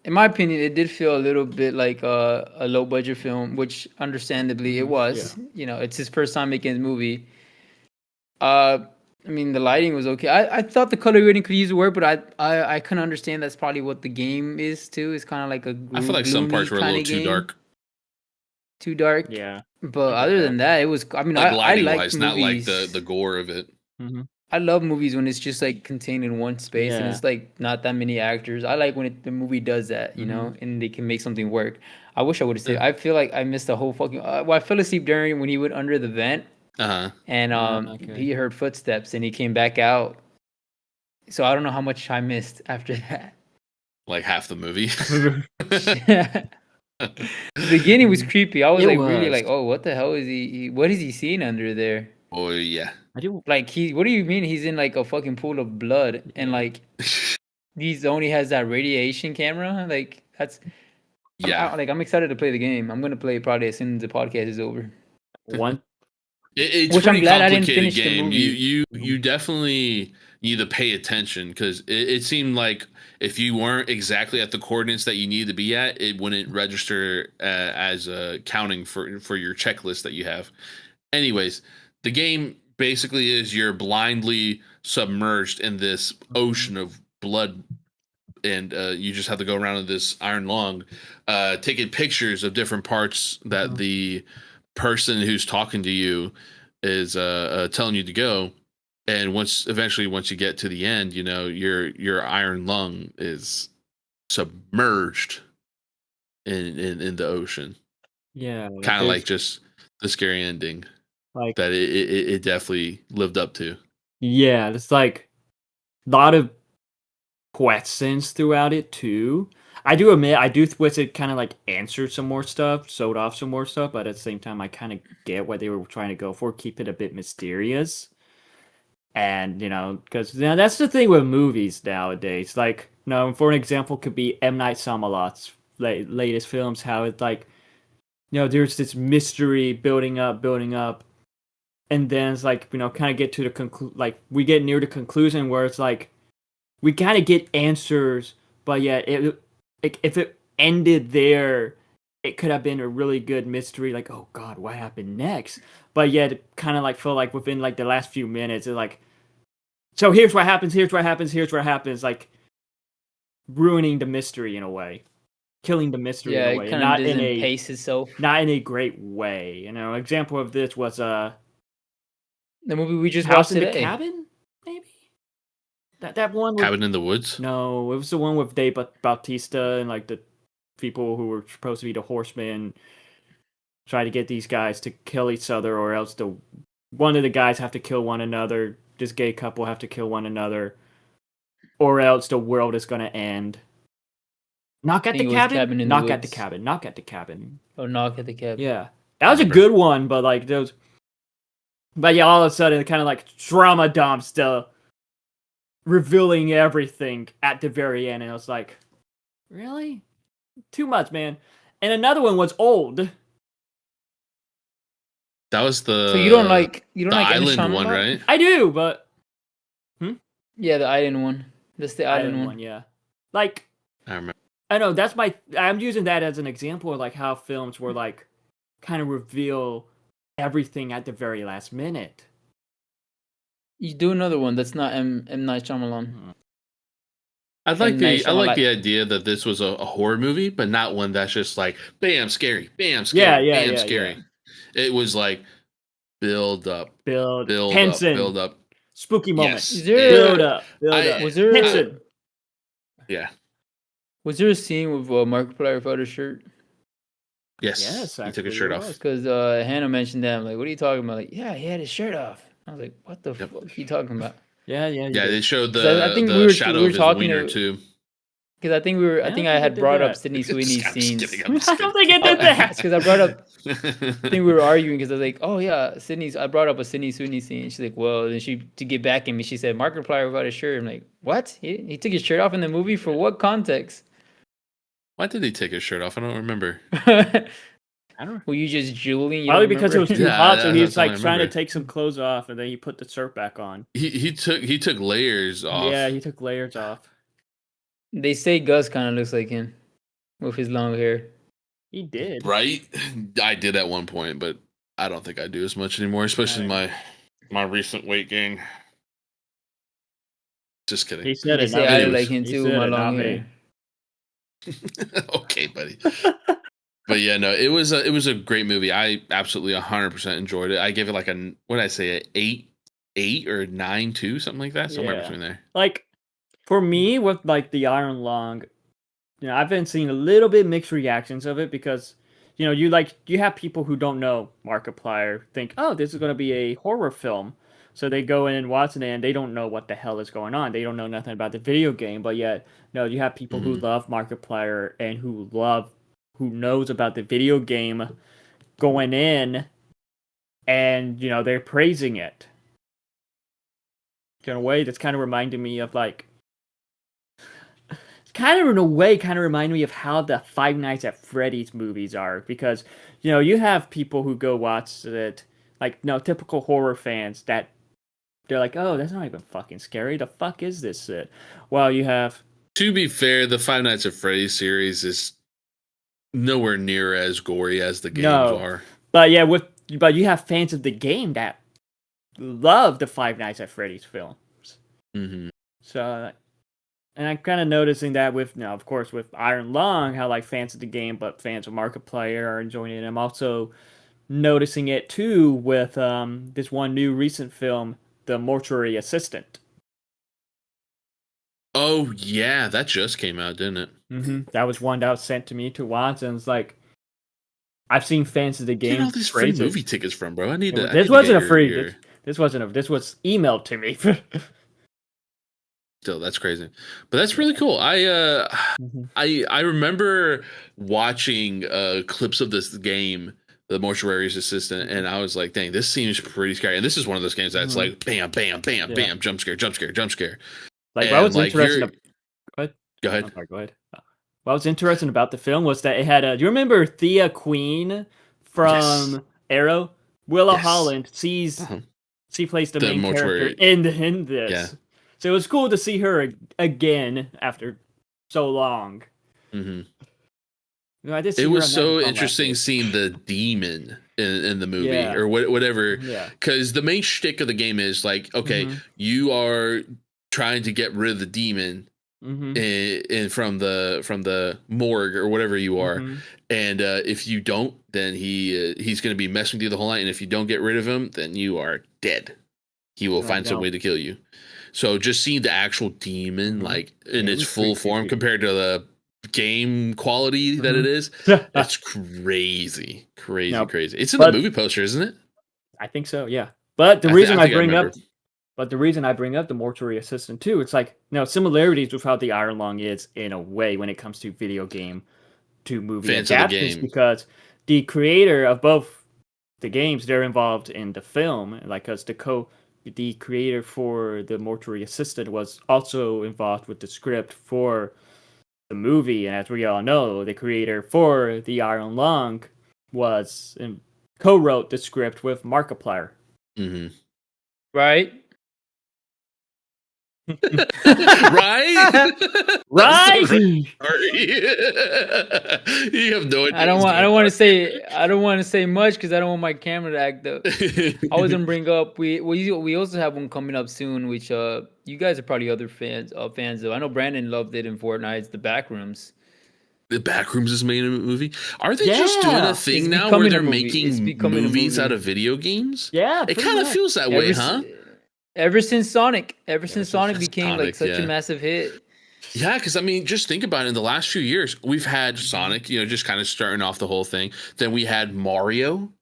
in my opinion, it did feel a little bit like a low budget film, which understandably it was.
Yeah.
You know, it's his first time making his movie. I mean, the lighting was okay. I thought the color grading could use the word, but I couldn't understand. That's probably what the game is too. It's kind of like a
I feel like some parts were a little too dark.
Too dark.
Yeah.
But other than that, it was. I mean,
Like
I
lighting
like
wise,
movies.
not like the gore of it.
I love movies when it's just like contained in one space and
Yeah.
it's like not that many actors. I like when the movie does that, you know, and they can make something work. I wish I would have stayed. I feel like I missed the whole fucking. Well, I fell asleep during when he went under the vent and
okay.
he heard footsteps and he came back out. So I don't know how much I missed after that.
Like half the movie.
The beginning was creepy. I was
It
like really
was.
like, oh, what the hell is he? What is he seeing under there?
Oh yeah.
I do.
Like what do you mean he's in like a fucking pool of blood and like he's only has that radiation camera? Like that's
Yeah.
I'm excited to play the game. I'm gonna play it probably as soon as the podcast is over.
One.
It's
Which I'm
pretty
glad I didn't
complicated
finish the
game.
movie.
You definitely need to pay attention because it seemed like if you weren't exactly at the coordinates that you need to be at, it wouldn't register as counting for your checklist that you have. Anyways, the game basically is you're blindly submerged in this ocean of blood, and you just have to go around in this iron lung, taking pictures of different parts that the person who's talking to you is telling you to go. And once you get to the end, you know your iron lung is submerged in the ocean.
Yeah.
Kind of like just the scary ending
like
that it definitely lived up to.
Yeah, it's like a lot of questions throughout it too. I do admit, I do wish it kind of like answered some more stuff, showed off some more stuff, but at the same time, I kind of get what they were trying to go for, keep it a bit mysterious. And, you know, because that's the thing with movies nowadays. Like, you know, for an example, could be M. Night Shyamalan's latest films, how it's like, you know, there's this mystery building up, and then it's like, you know, kind of get to the like we get near the conclusion where it's like we kind of get answers, but yeah, if it ended there, it could have been a really good mystery. Like, oh god, what happened next? But yet, it kind of like felt like within like the last few minutes, it's like, so here's what happens, like ruining the mystery in a way, killing the mystery in a way,
it kind of
not
doesn't
in a
pace itself.
not in a great way. You know, example of this was
The movie we just
House
watched
in the
today.
Cabin, maybe that one.
Cabin in the Woods.
No, it was the one with Dave Bautista and like the people who were supposed to be the horsemen try to get these guys to kill each other, or else one of the guys have to kill one another. This gay couple have to kill one another, or else the world is gonna end. Knock at the cabin. Knock at the cabin. Knock at the cabin.
Oh, Knock at the Cabin.
Yeah, that was a good one, but like those. But yeah, all of a sudden, it kind of like trauma dumps the revealing everything at the very end, and I was like, really? Too much, man. And another one was Old.
That was the.
So you don't like
island one, right?
I do, but
yeah, the island one. That's the island one.
Yeah, like
I remember.
I know I'm using that as an example of like how films were like kind of reveal everything at the very last minute.
You do another one that's not M. Night Shyamalan.
I like the idea that this was a horror movie, but not one that's just like bam scary, bam scary, bam scary. Yeah. It was like build up,
tension,
build up,
spooky moments,
yes.
build up.
Was there
tension?
Yeah.
Was there a scene with Markiplier without a shirt?
Yes,
Yes,
he took his
actually,
shirt
there
off.
was.
Because Hannah mentioned that. I'm like, what are you talking about? Like, yeah, he had his shirt off. I was like, what the
Yep.
fuck are you talking about?
Yeah, you
Yeah, they
did.
showed
'Cause I think
the shadow
we were
of his
talking
wiener too.
because I think we were. I
Yeah,
think
I
I
think
had
it did
brought up
that.
Sydney
I'm
Sweeney's
just
scenes.
kidding. I'm just
I don't
kidding.
think it did that.
Because I brought up. I think we were arguing because I was like, oh yeah, Sydney's. I brought up a Sydney Sweeney scene. She's like, well, then she to get back at me, she said Markiplier without a shirt. I'm like, what? He took his shirt off in the movie for what context?
Why did he take his shirt off? I don't remember.
I don't.
Were you just drooling? You
Probably
don't
because it was
remember?
too
Yeah,
hot, so he was
that's all I
like trying to
remember.
take some clothes off, and then he put the shirt back on.
He took layers off.
Yeah, he took layers off.
They say Gus kind of looks like him with his long hair.
He did.
Right? I did at one point, but I don't think I do as much anymore, especially my recent weight gain. Just kidding.
He said
They
it.
say
Not
I
me.
look like him
He
too with
said
my
it, not
long
me.
hair.
Okay, buddy. But yeah, no, it was a great movie. I absolutely 100% enjoyed it. I gave it like what did I say, an 8 or 9 something like that, somewhere
Yeah.
between there.
Like, for me, with like the Iron Lung, I've been seeing a little bit mixed reactions of it because, you have people who don't know Markiplier think, oh, this is going to be a horror film. So they go in and watch it and they don't know what the hell is going on. They don't know nothing about the video game, but yet, no, you have people who love Markiplier and who knows about the video game going in and, they're praising it. In a way, that's kind of reminding me of like, kind of remind me of how the Five Nights at Freddy's movies are, because you have people who go watch it, like typical horror fans that they're like, oh, that's not even fucking scary. The fuck is this shit? Well, you have.
To be fair, the Five Nights at Freddy's series is nowhere near as gory as the games are.
But yeah, but you have fans of the game that love the Five Nights at Freddy's films.
Mm-hmm.
So. And I'm kind of noticing that with, of course, with Iron Lung, how like fans of the game, but fans of Markiplier are enjoying it. I'm also noticing it too with this one new recent film, The Mortuary Assistant.
Oh yeah, that just came out, didn't it?
Mm-hmm. That was one that was sent to me to watch, and it's like, I've seen fans of the game.
Get all these free movie tickets from, bro. I need to.
This wasn't a free. This wasn't this was emailed to me.
Still, that's crazy, but that's really cool. I remember watching clips of this game, The Mortuary Assistant, and I was like, "Dang, this seems pretty scary." And this is one of those games that's like, bam, bam, bam, bam, jump scare, jump scare, jump scare.
Like, what was interesting?
Go ahead.
Oh, sorry, go ahead. What was interesting about the film was that it had do you remember Thea Queen from Arrow? Willa Holland she plays the main character in this.
Yeah.
So it was cool to see her again after so long.
Mm-hmm. It was so interesting seeing the demon in the movie or whatever. Yeah. Because the main shtick of the game is like, okay, you are trying to get rid of the demon and from the morgue or whatever you are, and if you don't, then he's going to be messing with you the whole night. And if you don't get rid of him, then you are dead. He will find some way to kill you. So just seeing the actual demon like in its full form compared to the game quality that it is, that's crazy. It's in the movie poster, isn't it?
I think so, yeah. But the reason I bring up the Mortuary Assistant too, it's like similarities with how the Iron Lung is in a way when it comes to video game to movie adaptations, because the creator of both the games, they're involved in the film, like because the creator for the Mortuary Assistant was also involved with the script for the movie, and as we all know, the creator for the Iron Lung co-wrote the script with Markiplier.
Mm-hmm.
Right?
Right?
Right?
Sorry. You have no idea.
I don't want to say much because I don't want my camera to act up. I was gonna bring up we also have one coming up soon, which you guys are probably other fans of. I know Brandon loved it in Fortnite. It's the Backrooms.
The Backrooms is made a movie. Are they just doing a thing now where they're making movies out of video games?
Yeah,
it kind of feels that way, huh?
Ever since Sonic became like such a massive hit.
Yeah, because I mean, just think about it. In the last few years, we've had Sonic, just kind of starting off the whole thing. Then we had Mario.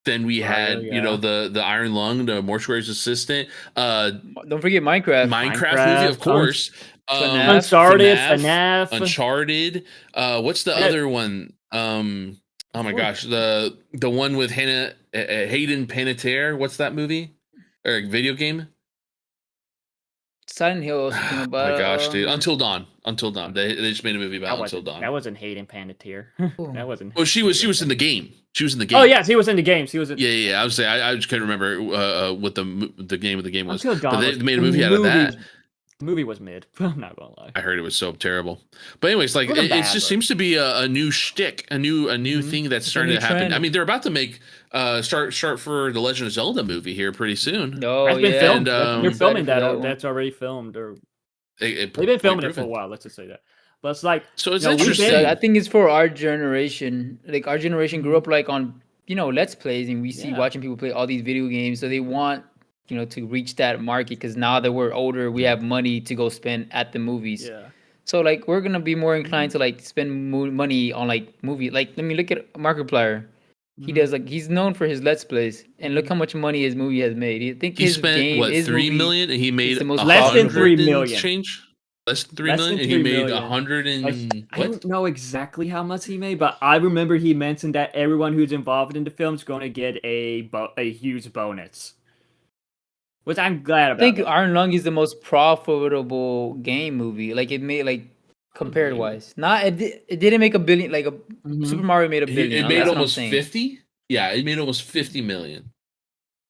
Then we
Mario,
had,
yeah.
the Iron Lung, the mortuary's assistant.
Don't forget Minecraft.
Minecraft movie, of course.
FNAF.
Uncharted,
FNAF,
FNAF.
Uncharted. What's the other one? Oh my gosh, the one with Hayden Panettiere. What's that movie or video game?
Silent Hill also came
Oh
about.
my gosh, dude! Until Dawn. Until Dawn. They just made a movie about Until Dawn.
That wasn't Hayden Panettiere. That wasn't.
Well, she was in the game. She was in the game.
Oh yes, he was in the games. He was.
Yeah. I would say I just couldn't remember what the name of the game was.
Until Dawn.
But they made a movie out of that.
The movie was mid. I'm not gonna lie.
I heard it was so terrible. But anyways, like it just seems to be a new shtick, a new thing that's starting to happen.
Trend.
I mean, they're about to make start for the Legend of Zelda movie here pretty soon.
No,
That's been filmed.
And,
They're filming
excited for
that.
that
That's already filmed. Or
they've
been filming it for a while. Let's just say that. But it's like,
so it's
we've
interesting.
been-
I think it's for our generation. Like our generation grew up like on Let's Plays, and we see
Yeah.
watching people play all these video games. So they want to reach that market because now that we're older, we have money to go spend at the movies.
Yeah.
So like we're gonna be more inclined to like spend money on like movie. Like let me look at Markiplier. He does he's known for his Let's Plays, and look how much money his movie has made. I think
He
his
spent
game,
what
his
3
movie
million, and he made
the most
Less than
100
3
and
million.
change. Less than 3
Less
million,
than
and he
3
made
million.
100 and
I
what?
don't know exactly how much he made, but I remember he mentioned that everyone who's involved in the film is going to get a huge bonus, which I'm glad
I
about.
think
that.
Iron Lung is the most profitable game movie. Like it made like compared wise, not it didn't make a billion. Like Super Mario made a billion.
It made
that's what I'm
almost
saying.
50. Yeah, it made almost 50 million.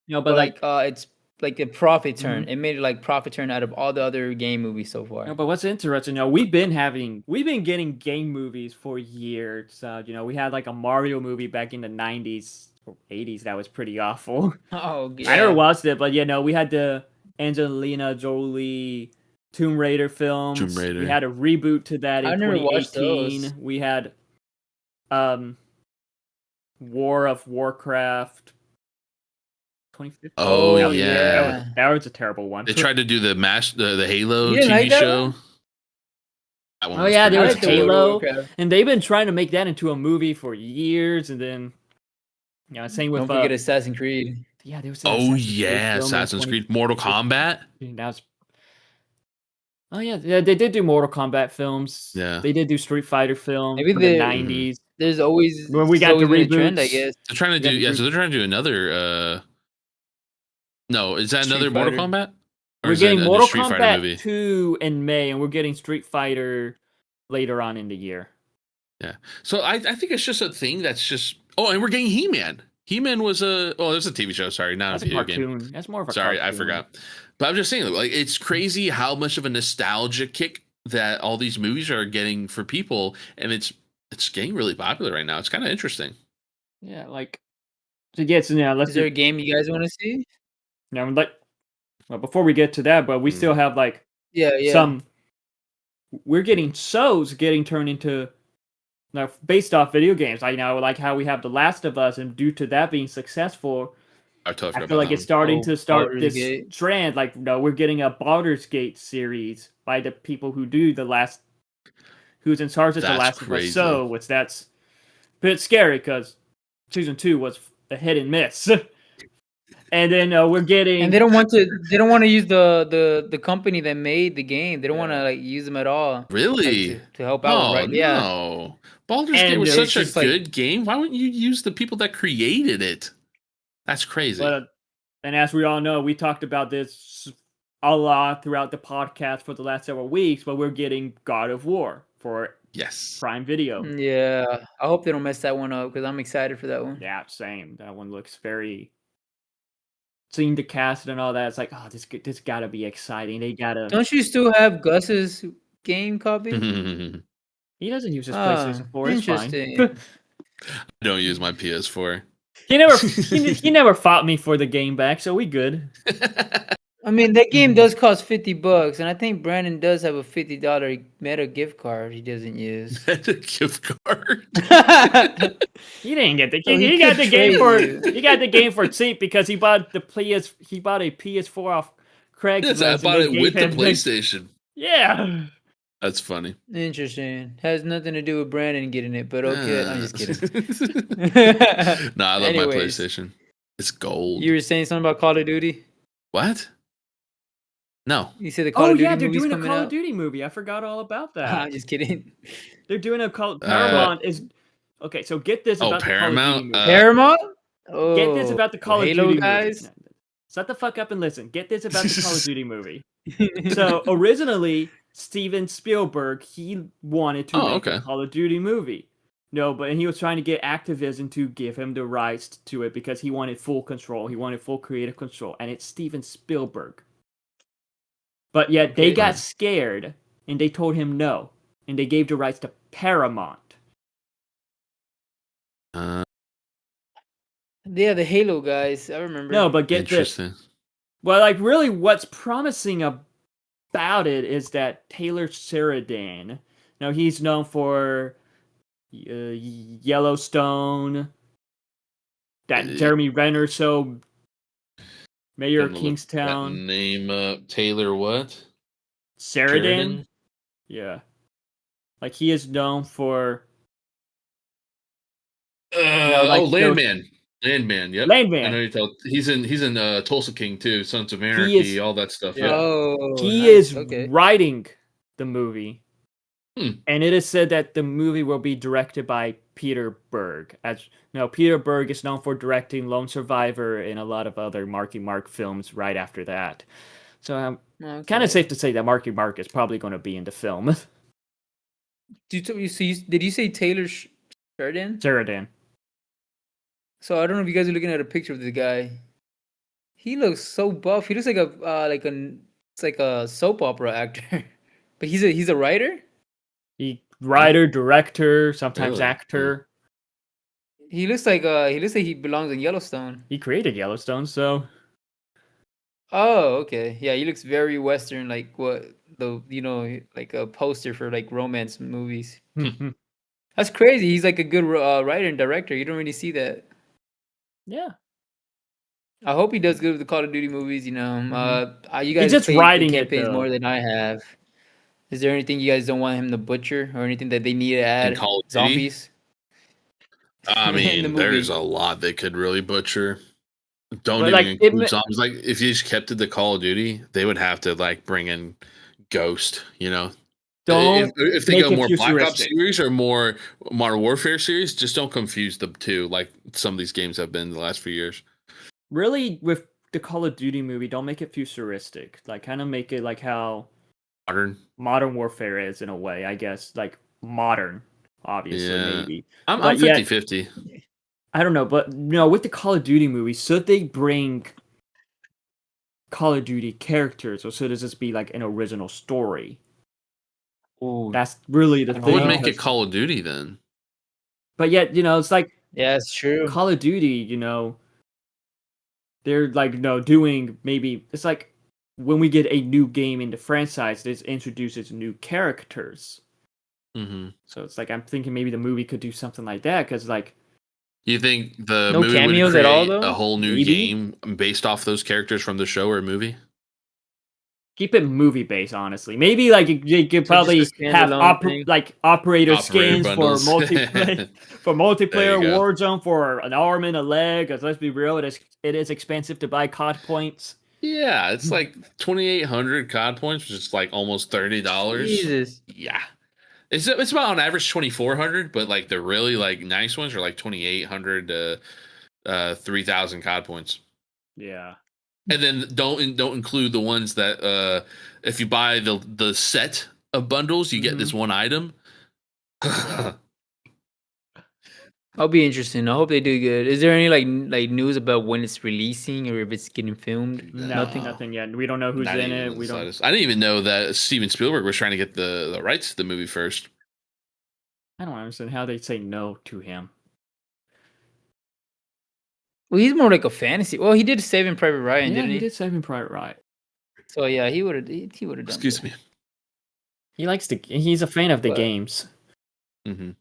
But
But
like,
it's like a profit turn. It made it like profit turn out of all the other game movies so far.
but what's interesting, we've been getting game movies for years. We had like a Mario movie back in the 90s or 80s that was pretty awful.
Oh, yeah.
I never watched it, but we had the Angelina Jolie Tomb Raider films.
Tomb Raider.
We had a reboot to that in
I never watched
2018.
those.
We had War of Warcraft 2015.
Oh,
that was,
yeah.
that was a terrible one.
They tried to do the Halo
You didn't
TV
like that
show.
one?
That one
Oh, yeah,
pretty
there
I
was
like the World of
Halo.
Warcraft.
And they've been trying to make that into a movie for years, and then same with
Don't forget Assassin's Creed.
there was
Oh
Assassin's Creed
yeah,
film in
Assassin's Creed, Mortal Kombat.
That was. Oh yeah, they did do Mortal Kombat films.
Yeah.
They did do Street Fighter films
Maybe
for the
they-
90s.
There's always
When we got the
always been a trend, I
reboots.
guess.
They're trying to do so they're trying to do another. No, is that
Street
another Mortal
Fighter.
Kombat? Or
We're
is that
getting
a new
Mortal
Street Fighter
Kombat
movie?
2 in May, and we're getting Street Fighter later on in the year.
So I think it's just a thing that's just. Oh, and we're getting He-Man. He-Man was there's a TV show. Sorry, not
That's
a
a
video game.
cartoon. That's more of a
Sorry, I
cartoon.
forgot. But I'm just saying, like, it's crazy how much of a nostalgia kick that all these movies are getting for people, and it's getting really popular right now. It's kind of interesting.
Yeah, like to get to let's
Is there a game you guys want to see?
well, before we get to that, but we still have like
Yeah.
we're getting shows getting turned into based off video games. Like how we have The Last of Us, and due to that being successful,
I totally
I
forgot
feel
about
like
that
it's starting to start
Baldur's
this
Gate.
trend. Like we're getting a Baldur's Gate series by the people who do who's in charge of The
That's
Last of Us
crazy.
show, which that's a bit scary because season 2 was a hit and miss. And then we're getting,
And they don't want to use the company that made the game. They don't want to like use them at all.
Really?
Like, to help out,
Oh,
right? Yeah.
no. Baldur's
And
Gate was
it's
such a
just like-
good game. Why wouldn't you use the people that created it? That's crazy.
but, and as we all know, we talked about this a lot throughout the podcast for the last several weeks, but we're getting God of War for
Yes.
Prime Video.
Yeah. I hope they don't mess that one up because I'm excited for that one.
Yeah, same. That one looks very. Seeing the cast and all that, it's like, oh, this gotta be exciting. They gotta.
Don't you still have Gus's game copy?
He doesn't use his
Ah,
PlayStation 4. It's fine.
interesting.
I don't use my PS4.
he never he never fought me for the game back, so we good.
I mean, that game does cost $50, and I think Brandon does have a $50 Meta gift card he doesn't use.
That's a gift card.
He didn't get the
So
game.
he
He got
could
the game
trade
for
you.
he got the game for cheap because he bought a PS4 off Craigslist.
Yes, I
and
bought
they
it
gave
with the
him
PlayStation.
Yeah.
That's funny.
Interesting. Has nothing to do with Brandon getting it, but okay. I'm just kidding.
No, I love my
Anyways,
PlayStation. It's
you
gold.
were saying something about Call of Duty?
What? No.
You said the Call
Oh
of
yeah,
Duty
they're
movie's
doing a
coming
Call of
out?
Duty movie. I forgot all about that.
I'm just kidding.
They're doing a Call.
Uh,
Paramount is okay. So get this
oh,
about the Call of Duty
Paramount.
movie.
Paramount?
Get this
Oh,
about the Call of
Halo
Duty movie.
guys?
No, shut the fuck up and listen. Get this about the Call of Duty movie. So originally, Steven Spielberg he wanted to
Oh,
make a
okay.
Call of Duty movie. No, but he was trying to get Activision to give him the rights to it because he wanted full control. He wanted full creative control, and it's Steven Spielberg. But yet they
Okay.
got scared and they told him no, and they gave the rights to Paramount.
Yeah, the Halo guys. I remember.
No, but get this.
Interesting.
Well, like really, what's promising about it is that Taylor Sheridan. Now he's known for Yellowstone, that Jeremy Renner show, Mayor of
Gonna look that
Kingstown.
name up. Taylor what?
Sheridan? Yeah. Like he is known for like
Landman. Landman. Yep.
Landman.
I know you tell. He's in Tulsa King too. Sons of
He
Anarchy.
is-
all that stuff.
yeah.
Yeah.
Oh,
he
nice.
is
Okay.
writing the movie.
Hmm.
And it is said that the movie will be directed by Peter Berg. Peter Berg is known for directing Lone Survivor and a lot of other Marky Mark films right after that. So
Okay.
kind of safe to say that Marky Mark is probably going to be in the film.
Did you say Taylor Sheridan?
Sheridan.
So I don't know if you guys are looking at a picture of the guy. He looks so buff. He looks like it's like a soap opera actor. But he's a writer?
He writer, director, sometimes
Really?
actor.
He looks like he belongs in Yellowstone.
He created Yellowstone, so
Oh, okay. Yeah, he looks very Western, like like a poster for like romance movies. That's crazy. He's like a good writer and director. You don't really see that.
yeah.
I hope he does good with the Call of Duty movies. You
He's
guys
just
played
writing
the
it,
campaigns
though.
more than I have. Is there anything you guys don't want him to butcher, or anything that they need to add?
Call of Duty?
Zombies.
I
In the
mean,
movie.
there's a lot they could really butcher. Don't
But,
even
like,
include zombies. Like, if you just kept it to Call of Duty, they would have to like bring in Ghost.
Don't
If they
make
go
it
more Black Ops
futuristic.
series or more Modern Warfare series, just don't confuse the two. Like some of these games have been the last few years.
Really, with the Call of Duty movie, don't make it futuristic. Like, kind of make it like how Modern Warfare is in a way, I guess. Like, modern, obviously,
Yeah.
maybe.
I'm
But yet-
50-50.
I don't know, but no, with the Call of Duty movie, should they bring Call of Duty characters, or should it just be like an original story?
Ooh.
That's really the
I
I
thing.
would make it
because-
Call of Duty then.
But yet, it's like
Yeah, it's true.
Call of Duty, they're like, doing maybe it's like when we get a new game in the franchise, this introduces new characters.
Mm-hmm.
So it's like I'm thinking maybe the movie could do something like that because like
You think the
No
movie would
cameos
create
at all, though?
a whole new
Maybe.
game based off those characters from the show or movie?
keep it movie based, honestly. Maybe like you could probably
just a
have
standalone thing?
operator
Operator
skins
bundles.
for multiplayer for
There
multiplayer
you go.
Warzone for an arm and a leg. Because let's be real, it is expensive to buy COD points.
Yeah, it's like 2,800 COD points, which is like almost $30.
Jesus.
Yeah. It's about on average 2,400, but like the really like nice ones are like 2,800 to 3,000 COD points.
Yeah.
And then don't include the ones that if you buy the set of bundles, you get this one item.
I'll be interesting. I hope they do good. Is there any like news about when it's releasing or if it's getting filmed?
No,
Nothing.
nothing yet. We don't know who's
Not
in
even
it.
the
We don't.
slightest. I didn't even know that Steven Spielberg was trying to get the rights to the movie first.
I don't understand how they say no to him.
Well, he's more like a fantasy. Well, he did Saving Private Ryan,
Yeah,
didn't
he
he?
did Saving Private Ryan.
So yeah, he would have done.
Excuse
good.
me.
He likes to. He's a fan of the
But-
games.
Mm-hmm.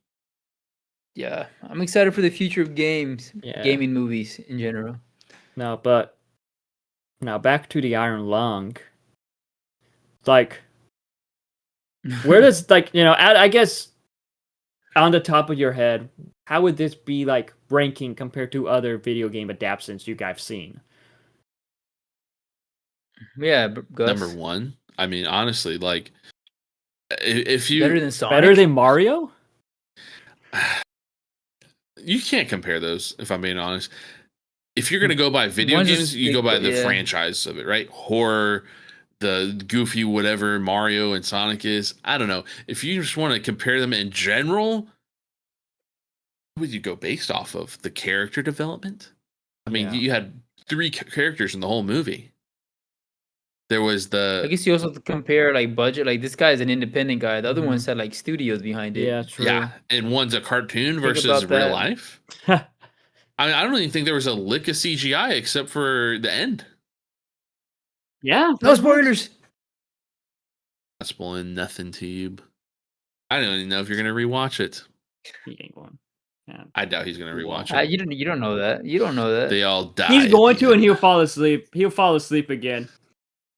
Yeah, I'm excited for the future of games,
Yeah.
gaming movies in general.
No, but now back to the Iron Lung. Like Where does I guess on the top of your head, how would this be like ranking compared to other video game adaptations you guys seen?
Yeah,
Number
Gus.
one. I mean, honestly, like if you
Better than Sonic.
Better than Mario?
you can't compare those. If I'm being honest, if you're gonna go by video
One's
games,
just
you go
big,
by
but
the
yeah.
franchise of it, right? Horror, the goofy whatever Mario and Sonic is. I don't know. If you just want to compare them in general, what would you go based off of? The character development? I mean,
Yeah.
you had three characters in the whole movie. There was
I
the
guess you also have to compare like budget. Like this guy's an independent guy. The other ones had like studios behind it.
Yeah, true.
yeah, and one's a cartoon
Think
versus
about
real
that.
life. I mean, I don't even think there was a lick of CGI except for the end.
Yeah.
No spoilers.
Not spoiling nothing to you. I don't even know if you're gonna rewatch it.
He ain't going. Yeah.
I doubt he's gonna rewatch it.
You don't know that. You don't know that.
They all die.
He's
at
going
the
to, and
end.
he'll fall asleep. He'll fall asleep again.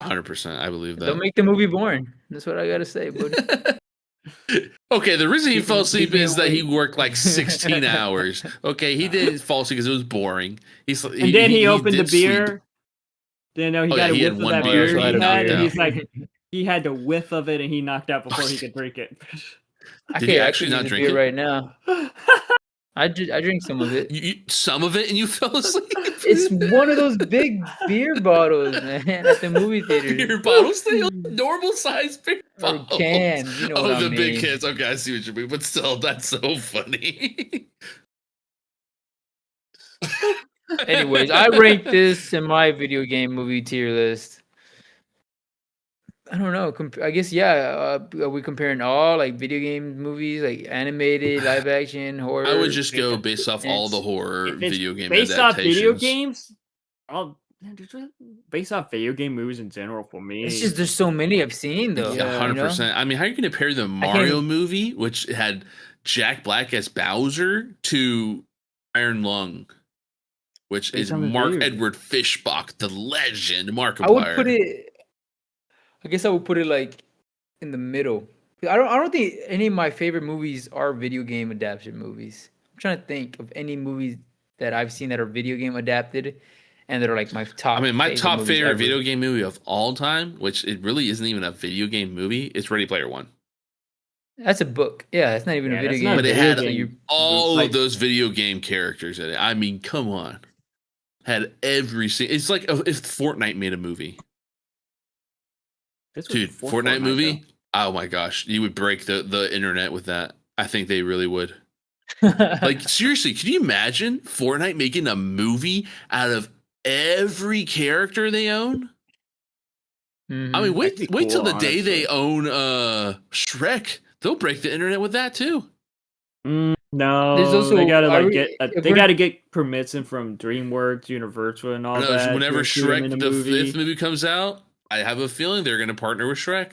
100%. I believe
Don't
that.
make the movie boring. That's what I gotta say, buddy.
Okay, the reason he
Keep
fell
me-
asleep
keep me
is that he
awake.
worked like 16 hours. Okay, he didn't fall asleep because it was boring.
And then he opened the
did sleep.
beer. Then he
Oh,
got
yeah,
a
he had
whiff of
one
that
beer,
beer
he
he
knocked
had, and
out.
he's like, he had the whiff of it, and he knocked out before he could drink it.
Did he actually not
use
drink
beer
it?
right now. I drink some of it.
Some of it, and you fell asleep.
It's one of those big beer bottles, man, at the movie theater.
Beer bottles, they normal size beer
Or
bottles.
cans, you know what I
the big
mean.
cans. Okay, I see what you mean, but still, that's so funny.
Anyways, I rank this in my video game movie tier list. I don't know. I guess are we comparing all like video game movies, like animated, live action, horror?
I would just go based off all the horror
If it's
video game
based off video
adaptations.
games, based off video game movies in general for me.
It's just there's so many I've seen though.
Yeah, 100%. I mean, how are you going to compare the Mario movie, which had Jack Black as Bowser, to Iron Lung, which
Based
is
on the
Mark
video.
Edward Fishbach, the legend, Markiplier?
I would put it. I guess I would put it like in the middle. I don't think any of my favorite movies are video game adaptation movies. I'm trying to think of any movies that I've seen that are video game adapted, and that are like my top.
I mean, my top
movies
favorite
ever.
video game movie of all time, which it really isn't even a video game movie, is Ready Player One.
That's a book. Yeah, it's not even a video
that's
game.
not
But it
video
had
game.
all
Like-
of those video game characters in it. I mean, come on. Had every single. It's like if Fortnite made a movie.
This was
Dude,
before
Fortnite movie?
though.
Oh my gosh. You would break the internet with that. I think they really would. Like, seriously, can you imagine Fortnite making a movie out of every character they own?
Mhm.
I mean, wait
That'd be
till
cool,
the day they
honestly.
own Shrek. They'll break the internet with that too.
No,
There's also-
they gotta
are
like
we-
get
if
they
we're-
gotta get permits in from DreamWorks, Universal, and all
No,
that.
whenever
to include them
Shrek
in
the
movie.
fifth movie comes out, I have a feeling they're going to partner with Shrek.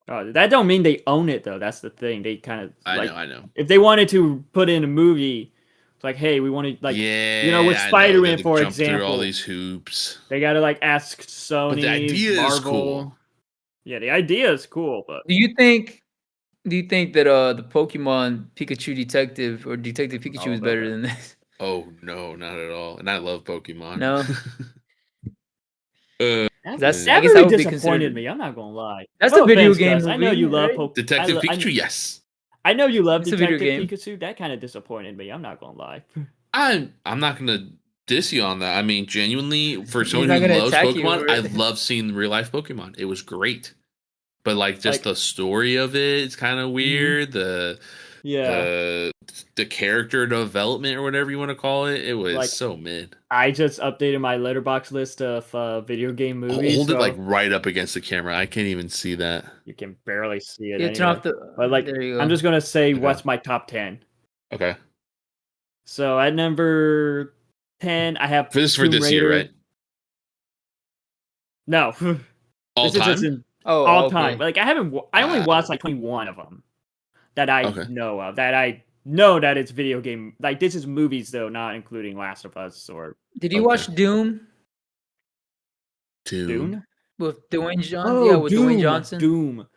That don't mean they own it though. That's the thing. They kind of
I know.
if they wanted to put in a movie, it's like, hey, we want to like
Yeah,
with
I know,
Spider-Man,
they
for
jump through all
example.
these hoops.
They gotta like ask Sony,
the idea is
Marvel.
cool.
Yeah, the idea is cool, but
Do you think that the Pokemon Pikachu Detective or Detective Pikachu
Oh,
is better
no.
than this?
Oh no, not at all. And I love Pokemon.
No. That's-
that
I guess that
really
would be
disappointed
considered-
me. I'm not gonna lie.
That's
No
a video
offense,
game
Gus. I know
movie,
you love
right?
Pokemon.
Detective Pikachu, yes.
I know you love
It's a video
Detective
game.
Pikachu. That kind of disappointed me. I'm not gonna lie.
I'm not gonna diss you on that. I mean, genuinely, for
He's
someone
not
who
gonna
loves
attack you
Pokemon,
over
I
it.
love seeing real life Pokemon. It was great. But like just
Like-
the story of it, it's kind of weird.
Yeah,
The character development or whatever you want to call it, it was
Like,
so mid.
I just updated my letterbox list of video game movies.
Hold it
so
like right up against the camera. I can't even see that.
you can barely see it.
Yeah, turn
anyway.
off the.
But like,
there you go.
I'm just gonna say
Okay.
what's my top 10.
Okay,
So at number 10, I have
for
Tomb
this year,
Raider.
right?
No,
All
this is
time.
just in
oh,
all
okay.
time. Like I only
Wow.
watched like 21 of them that I
Okay.
know of. That I know that it's video game. Like this is movies though, not including Last of Us or
Did you
Okay.
watch Doom
Two.
Dune.
with Dwayne Johnson? Yeah, with Dwayne Johnson.
Doom.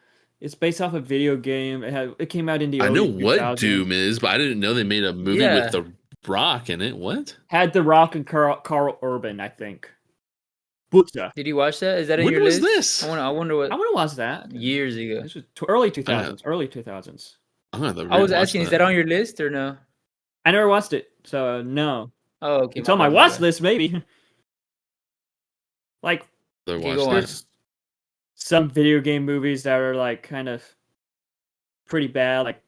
It's based off a video game. It came out in the
I know
early
what
2000s.
Doom is, but I didn't know they made a movie
Yeah.
with The Rock in it. What?
Had The Rock and Carl Urban, I think. Butcha.
Did you watch that? Is that in
When
your
was
list?
this?
I wonder what
I want to watch that.
years ago.
This was early 2000s. Early 2000s.
I'm gonna have to
I was
rewatch
asking, is that on your list or no?
I never watched it, so no.
Oh, okay.
It's on my
bad,
watch
bad.
list, maybe. Like,
Okay, go on.
This.
some video game movies that are like kind of pretty bad, like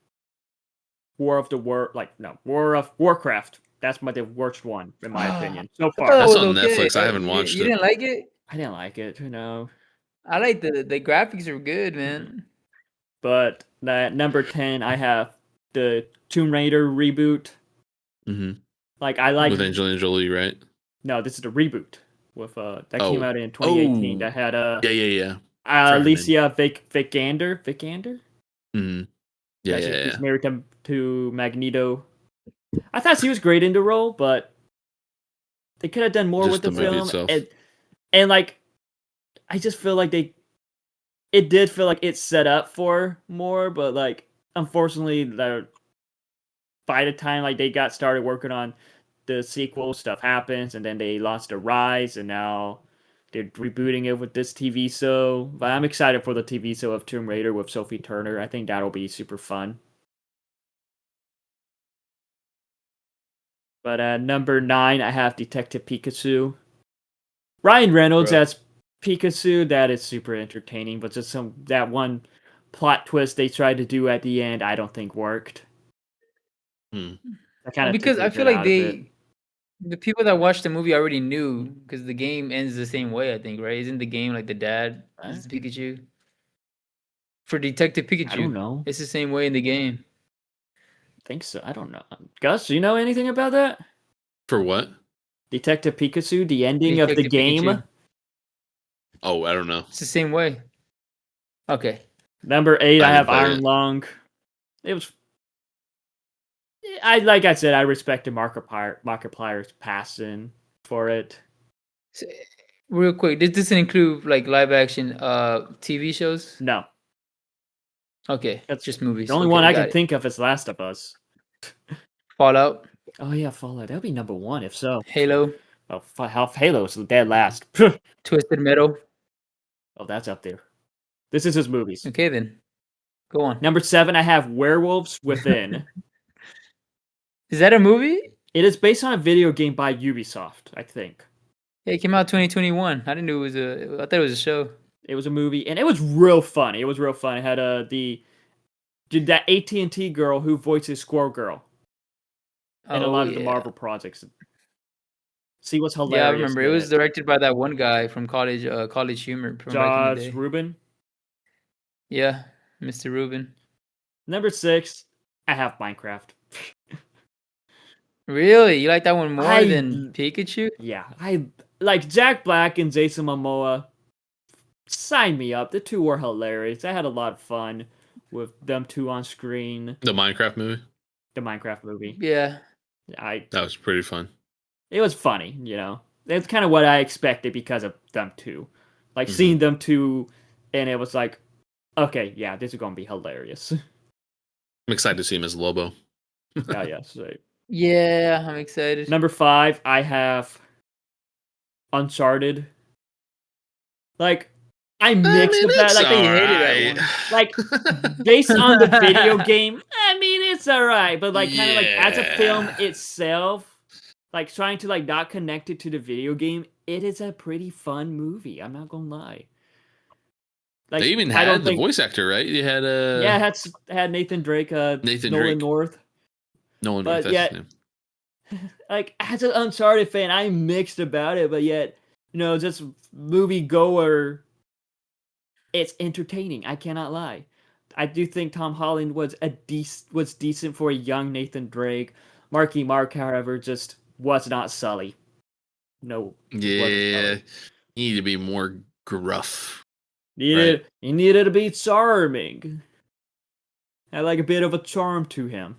War of Warcraft. That's the worst one, in my opinion, so
I thought
far.
that
That's
was
on
okay.
Netflix. I haven't watched
You
it.
didn't like it?
I didn't like it, no.
I like the graphics are good, man.
But at number 10, I have the Tomb Raider reboot.
Mm-hmm.
Like, I like...
With Angelina Jolie, right?
No, this is the reboot. With that came out in 2018. That had
Yeah.
Alicia Vikander.
Mm-hmm. Yeah.
She's married to Magneto. I thought she was great in the role, but they could have done more
Just
with the
the movie
film.
itself.
And like, I just feel like it did feel like it's set up for more, but like, unfortunately, by the time like they got started working on the sequel, stuff happens, and then they launched a Rise, and now they're rebooting it with this TV show. But I'm excited for the TV show of Tomb Raider with Sophie Turner. I think that'll be super fun. But at number 9, I have Detective Pikachu. Ryan Reynolds as Pikachu, that is super entertaining, but just that one plot twist they tried to do at the end, I don't think worked.
Because I feel like the people that watched the movie already knew, because the game ends the same way, I think, right? Isn't the game like the dad is Pikachu? For Detective Pikachu,
I don't know.
It's the same way in the game.
I think so. I don't know. Gus, do you know anything about that?
For what?
Detective Pikachu, the ending of the game?
Pikachu.
Oh, I don't know.
It's the same way. Okay.
Number 8, I have
play
Iron
it.
Lung. It was... like I said, I respected Markiplier's passion for it.
So, real quick, this doesn't include like live action TV shows?
No.
Okay,
That's
just movies.
The only one I can think of is Last of Us.
Fallout.
Oh yeah, Fallout. That'll be number 1 if so.
Halo.
Oh, Halo's dead last.
Twisted Metal.
Oh, that's up there. This is his movies.
Okay then, go on.
Number 7, I have Werewolves Within.
Is that a movie?
It is based on a video game by Ubisoft, I think.
Yeah, it came out 2021. I didn't know it was I thought it was a show.
It was a movie, and it was real funny. It had that AT&T girl who voices Squirrel Girl in a lot of the Marvel projects. See what's hilarious?
Yeah, I remember. It was directed by that one guy from College Humor. From back in the day.
Rubin.
Yeah, Mr. Rubin.
Number 6, I have Minecraft.
Really? You like that one more than Pikachu?
Yeah, I like Jack Black and Jason Momoa. Sign me up. The two were hilarious. I had a lot of fun with them two on screen.
The Minecraft movie?
The Minecraft movie.
Yeah.
That was pretty fun.
It was funny, you know. It's kind of what I expected because of them two. Like, seeing them two, and it was like, okay, yeah, this is going to be hilarious.
I'm excited to see him as Lobo.
Oh, yeah. So.
Yeah, I'm excited.
Number 5, I have Uncharted. Like, I mixed with that. Like,
they
hated that one. Like, based on the video game, I mean, it's alright. But, like, kind of like, as a film itself, like, trying to, like, not connect it to the video game, it is a pretty fun movie. I'm not gonna lie. Like,
they even had the voice actor, right? You had
it had Nathan Drake, Nolan North.
Nolan North, that's his name.
Like, as an Uncharted fan, I'm mixed about it, but yet, you know, just movie goer, it's entertaining. I cannot lie. I do think Tom Holland was decent for a young Nathan Drake. Marky Mark, however, just was not Sully. No.
Yeah, you need to be more gruff.
He needed to be charming. Had like a bit of a charm to him.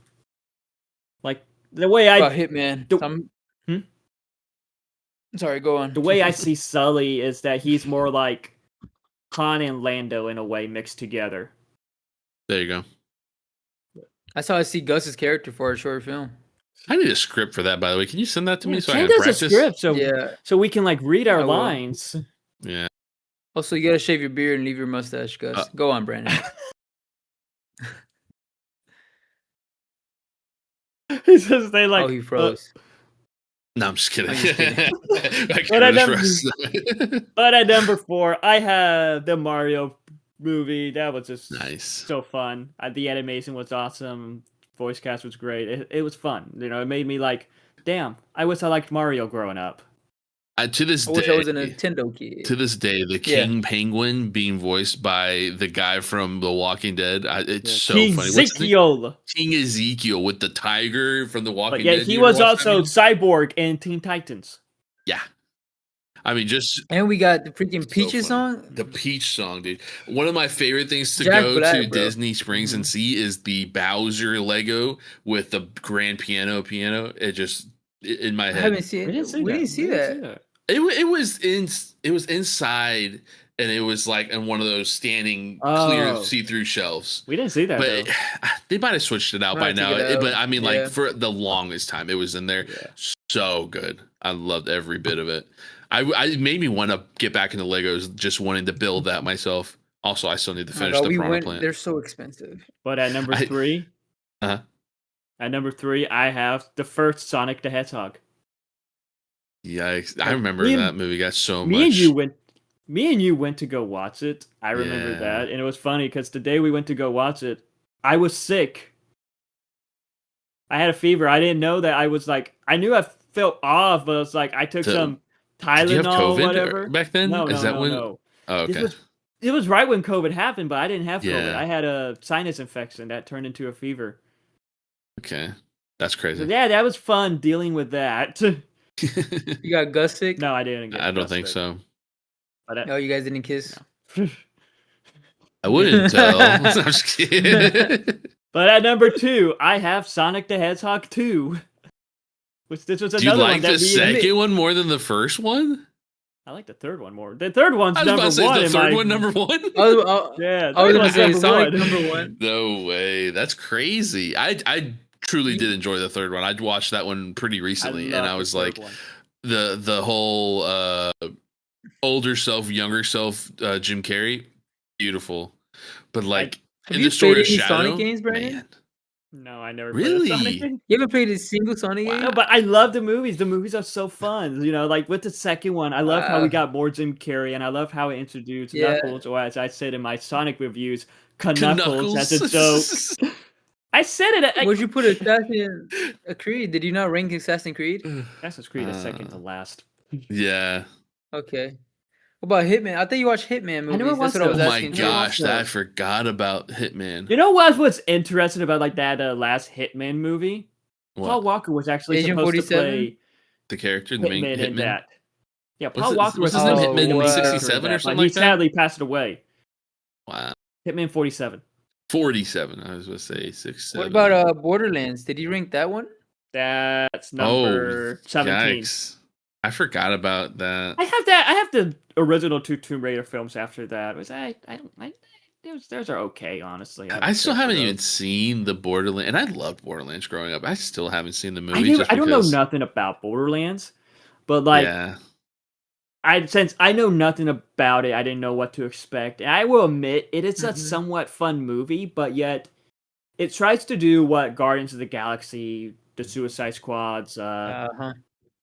Like the way
Hitman. Sorry, go on.
The way I see Sully is that he's more like Han and Lando in a way mixed together.
There you go.
That's how I see Gus's character for a short film.
I need a script for that, by the way. Can you send that to me so I
Send
can
us
practice?
a script
Yeah.
so we can like read our
I will.
lines.
Yeah.
Also, you gotta shave your beard and leave your mustache, Gus. Go on, Brandon.
He says they like.
Oh, he froze.
No, I'm just kidding.
I'm just kidding.
I
But at
can't
number,
rest.
but at number 4, I have the Mario movie. That was just
Nice.
so fun. The animation was awesome. Voice cast was great. It was fun. You know, it made me like, damn, I wish I liked Mario growing up.
To this
I wish
day,
I was a Nintendo kid.
to this day, the King Penguin being voiced by the guy from The Walking Dead, it's so
King
funny. What's his name?
Ezekiel.
King Ezekiel with the tiger from The Walking
But yeah,
Dead.
he
You ever
was
watch
also
that
Cyborg in Teen Titans.
movie? Yeah. I mean, just
And we got the freaking
so
Peaches
funny.
song.
The Peach song, dude. One of my favorite things to
Jack
go
Black,
to
bro.
Disney Springs and see is the Bowser Lego with the grand piano. It just in my
I
head.
haven't seen it. We didn't see that.
It was inside, and it was like in one of those standing clear
Oh.
see-through shelves.
We didn't see that,
But
though.
they might have switched it out by
Might
now.
take it out.
But I mean, like
Yeah.
for the longest time, it was in there.
Yeah.
So good. I loved every bit of it. It made me want to get back into Legos, just wanting to build that myself. Also, I still need to
Oh my
finish
God,
the
we
Piranha
went.
Plant.
They're so expensive.
But at number
I-
3,
Uh-huh.
at number 3, I have the first Sonic the Hedgehog.
Yikes! I remember
Me and-
that movie got so
Me
much.
and you went to go watch it. I remember
Yeah.
that, and it was funny because the day we went to go watch it, I was sick. I had a fever. I didn't know that I was like. I knew I felt off, but it's like I took some
Did you have
Tylenol,
COVID
whatever.
back then?
No,
Is
no,
that
no,
when?
no.
Oh, okay.
It was right when COVID happened, but I didn't have COVID.
Yeah.
I had a sinus infection that turned into a fever.
Okay, that's
So
crazy.
yeah, that was fun dealing with that.
You got Gus sick?
No, I didn't. Get
I don't think
sick.
so.
But
No, you guys didn't kiss.
I wouldn't tell. I'm just kidding.
But at number 2, I have Sonic the Hedgehog 2. Which this was
Do you
another
like
one that
the second one more than the first one?
I like the third one more. The third one's
I was about
number
to say,
1
is
in
the third
my...
one number one?
Yeah,
I was
third
gonna
one's
say
number
Sonic
1.
number 1.
No way. That's crazy. I truly did enjoy the third one. I watched that one pretty recently, and I was like, the whole older self, younger self, Jim Carrey, beautiful. But like
Have
in
you
the story
played
of
any
Shadow,
Sonic games, Brandon?
man,
No, I never
Really?
played a Sonic game.
You haven't played a single Sonic game?
No, but I love the movies. The movies are so fun. You know, like with the second one, I love how we got more Jim Carrey, and I love how it introduced
Yeah.
Knuckles, or as I said in my Sonic reviews, Knuckles as a joke. I said it.
Would you put Assassin's Creed? Did you not rank Assassin's Creed?
Assassin's Creed is second to last.
Yeah.
Okay. What about Hitman? I thought you watched Hitman movies.
never watched
That's what I was
Oh my
asking. too.
gosh,
those.
I forgot about Hitman.
You know what's interesting about like that last Hitman movie?
What?
Paul Walker was actually
Agent
supposed
47?
to play
The character, the main
Hitman in
Hitman.
that. Yeah,
What's
Paul
it-
Walker
what's
was
his name?
supposed to be
Hitman
the character in
67 or
that,
something
but he
like that?
sadly passed away.
Wow.
Hitman 47.
47. I was going to say 6,
What
7.
about Borderlands? Did you rank that one?
That's number 17.
Yikes. I forgot about that.
I have that. I have the original 2 Tomb Raider films after that. Which I don't. Those are okay, honestly.
I still
care for
haven't even
those.
seen the Borderlands, and I loved Borderlands growing up. I still haven't seen the movie.
I don't know nothing about Borderlands, but like
yeah,
since I know nothing about it, I didn't know what to expect. And I will admit, it is a
Mhm.
somewhat fun movie, but yet it tries to do what Guardians of the Galaxy, the Suicide Squads,
Uh-huh.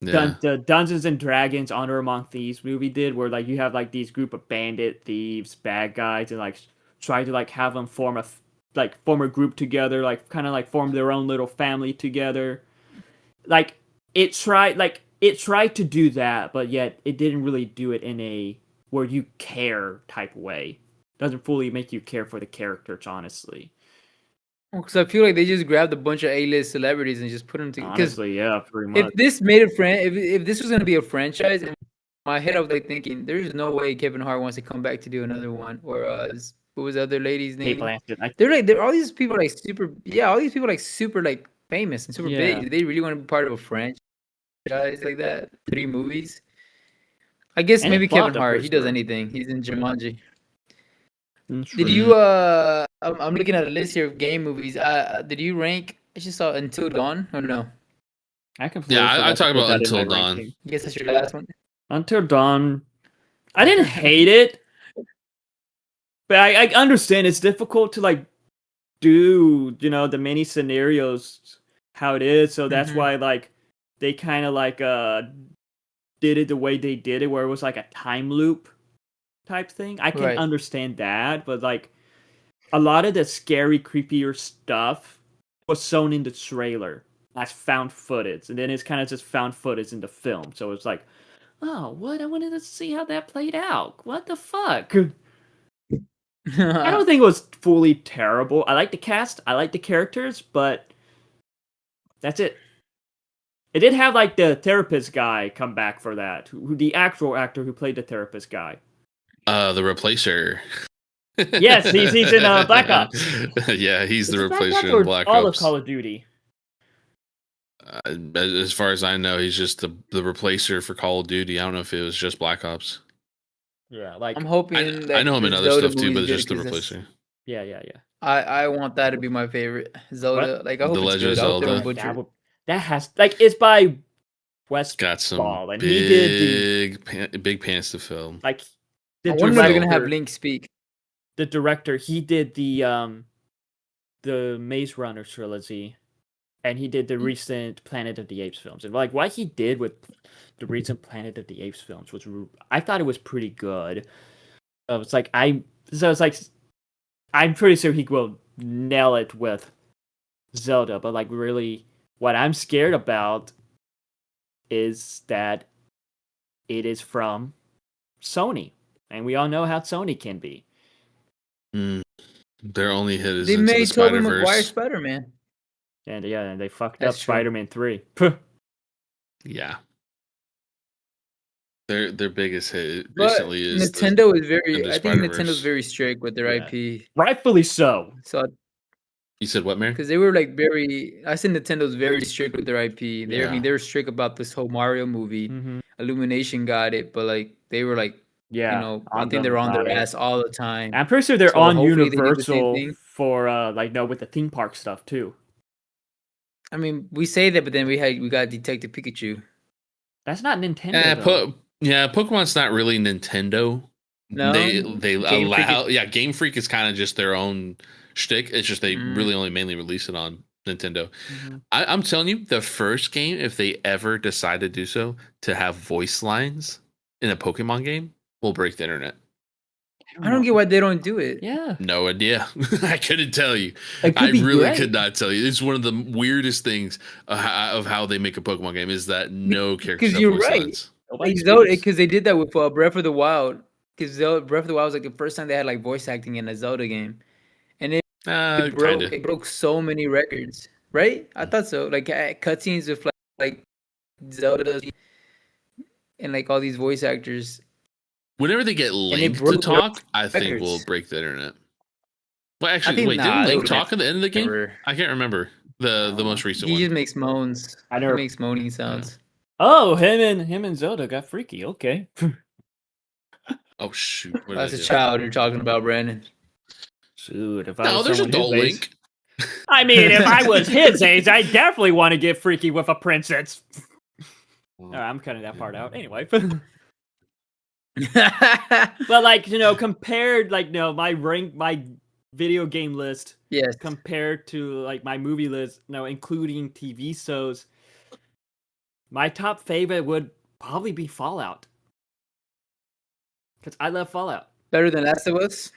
yeah.
the Dungeons and Dragons Honor Among Thieves movie did, where like you have like these group of bandit thieves, bad guys, and like try to like have them form a group together, like kind of like form their own little family together. Like it tried to do that, but yet it didn't really do it in a where you care type way. Doesn't fully make you care for the characters, honestly.
Because I feel like they just grabbed a bunch of A-list celebrities and just put them together. Because
Honestly, yeah, pretty much.
if this made a if this was gonna be a franchise, in my head I was like thinking, there's no way Kevin Hart wants to come back to do another one. Or what was the other lady's
Kate
name?
Blanchett.
They're all these people like all these people like super like famous and super
Yeah.
big. Do they really want to be part of a franchise like that? 3 movies. I guess
And
maybe
it flopped
Kevin
the
Hart.
first
He does
one.
anything. He's in Jumanji. Did you I'm looking at a list here of game movies. Did you rank? I just saw Until Dawn or no?
I completely
Yeah, I
forgot to
talk
put
about
that in my
Until Dawn.
ranking.
I guess that's your last one.
Until Dawn, I didn't hate it, but I understand it's difficult to like do the many scenarios how it is, so that's why like they kind of like did it the way they did it, where it was like a time loop type thing. I can
Right.
understand that, but like a lot of the scary, creepier stuff was shown in the trailer as found footage, and then it's kind of just found footage in the film. So it's like, oh, what? I wanted to see how that played out. What the fuck? I don't think it was fully terrible. I like the cast, I like the characters, but that's it. It did have like the therapist guy come back for that, the actual actor who played the therapist guy.
The Replacer.
Yes, he's in Black Ops.
Yeah, he's the
Is it Black Ops
Replacer
or
in Black
all
Ops.
of Call of Duty.
As far as I know, he's just the Replacer for Call of Duty. I don't know if it was just Black Ops.
Yeah, like
I'm hoping that
I know him in
the
other
Zelda
stuff too, but
movie's
it's just the
good, 'cause
Replacer.
yeah.
I want that to be my favorite Zelda.
What?
Like I hope
The
it's
Legend
good.
of
I hope they don't
Zelda.
butcher it.
That has like it's by West
Got some
Ball, and he did the
big pants to film.
like
I
the
wonder if they're gonna have
director.
Link speak.
The director, he did the Maze Runner trilogy, and he did the recent Planet of the Apes films. And like what he did with the recent Planet of the Apes films was, I thought it was pretty good. It's like I'm pretty sure he will nail it with Zelda, but like really, what I'm scared about is that it is from Sony, and we all know how Sony can be.
Their only hit is
They
into the
made Tobey
Spider-Verse.
Maguire Spider-Man.
And yeah, and they fucked
That's
up
true.
Spider-Man 3.
Yeah. Their biggest hit
But
recently is
Nintendo is very.
Into
I think
Spider-Verse.
Nintendo's very strict with their
Yeah.
IP.
Rightfully so.
So
You said what, Mary?
because they were like very. I said Nintendo's very strict with their IP. They, I
Yeah.
mean, they were strict about this whole Mario movie.
Mm-hmm.
Illumination got it, but like they were like,
Yeah,
you know, I think they're on their ass all the time.
I'm pretty sure they're
So
on
hopefully they do the same
Universal
thing.
for with the theme park stuff too.
I mean, we say that, but then we got Detective Pikachu.
That's not Nintendo.
Pokemon's not really Nintendo.
No,
They
Game
allow
Freak
Game Freak is kind of just their own shtick. It's just they
Mm.
really only mainly release it on Nintendo.
Mm-hmm.
I'm telling you, the first game, if they ever decide to do so, to have voice lines in a Pokemon game, will break the internet.
I don't get why they don't do it.
Yeah,
No idea. I couldn't tell you.
it could
I
be
really
great.
could not tell you. It's one of the weirdest things of how they make a Pokemon game is that no characters have
you're
voice
right.
lines.
Nobody
Zelda,
speaks.
because they did that with Breath of the Wild. Because Breath of the Wild was like the first time they had like voice acting in a Zelda game, and it
Kinda.
broke so many records. Right? I thought so. Like cutscenes with like Zelda and like all these voice actors.
Whenever they get Link to
broke
talk, I think
records.
will break the internet. Well, actually,
think
wait,
nah,
didn't
they
Link
would
talk at the end of the game?
never-
I can't remember the most recent
He
one.
just makes moans.
I
He
never.
makes moaning sounds.
Oh, him and Zelda got freaky. Okay.
Oh shoot! What did
That's
I
a
do?
child you're talking about, Brandon.
Shoot, if I
No,
was
there's
someone his
adult
age-
Link.
I mean, if I was his age, I definitely want to get freaky with a princess. I'm cutting that part out anyway. But like compared my video game list
Yes.
compared to like my movie list, including TV shows, my top favorite would probably be Fallout. Because I love Fallout.
Better than Last of Us?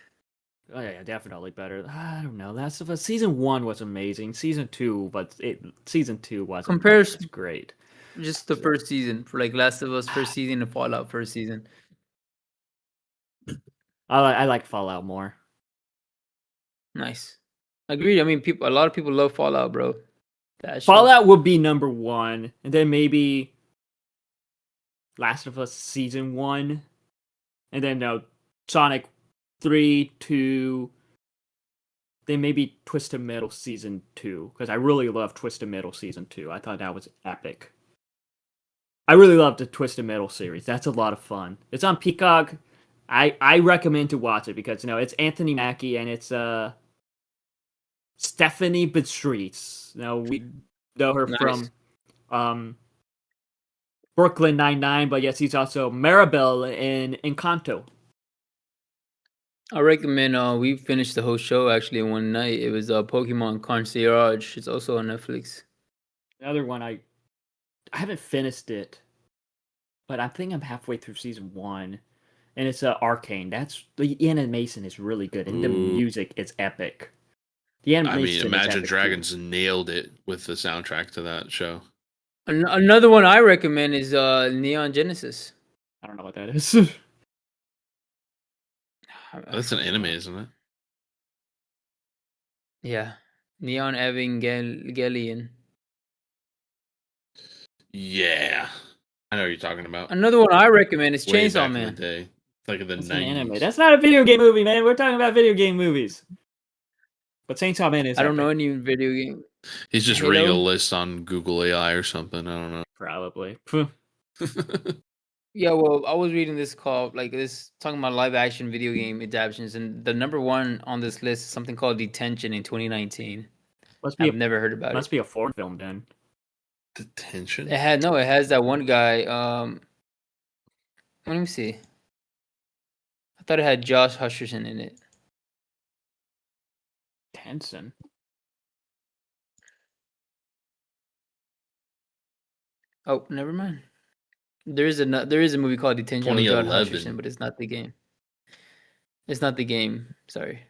Oh yeah, definitely better. I don't know. Last of Us season 1 was amazing. Season 2 was
Compares-
great.
Just the first season for like Last of Us first season and Fallout first season.
I like Fallout more.
Nice. Agreed. I mean, a lot of people love Fallout, bro. That show.
Fallout would be number 1, and then maybe Last of Us season 1, and then Sonic 3, 2, then maybe Twisted Metal season 2, because I really love Twisted Metal season 2. I thought that was epic. I really love the Twisted Metal series. That's a lot of fun. It's on Peacock. I recommend to watch it because it's Anthony Mackie and it's Stephanie Beatrice. We know her
Nice.
from Brooklyn Nine-Nine, but yes, he's also Maribel in Encanto.
I recommend. We finished the whole show actually in one night. It was Pokemon Concierge. It's also on Netflix.
Another one I haven't finished it, but I think I'm halfway through season 1, and it's Arcane. That's the animation is really good, and the music is epic. The animation.
Imagine Dragons nailed it with the soundtrack to that show.
Another one I recommend is Neon Genesis.
I don't know what that is.
That's an anime, isn't it?
Yeah, Neon Evangelion.
Yeah, I know what you're talking about.
Another one I recommend is
Way
Chainsaw
back
Man.
in the day, like in the
That's
90s.
an anime. That's not a video game movie, man. We're talking about video game movies. But Chainsaw Man is.
I don't know any video game.
He's just
Halo?
reading a list on Google AI or something. I don't know.
Probably.
Yeah, well, I was reading this called talking about live action video game adaptations, and the number one on this list is something called Detention in 2019. I've never heard about it.
Must be a foreign film then.
Detention?
It has that one guy. Let me see. I thought it had Josh Hutcherson in it.
Tenson.
Oh, never mind. There is a movie called Detention with Josh
2011.
Hutcherson, but it's not the game. It's not the game. Sorry.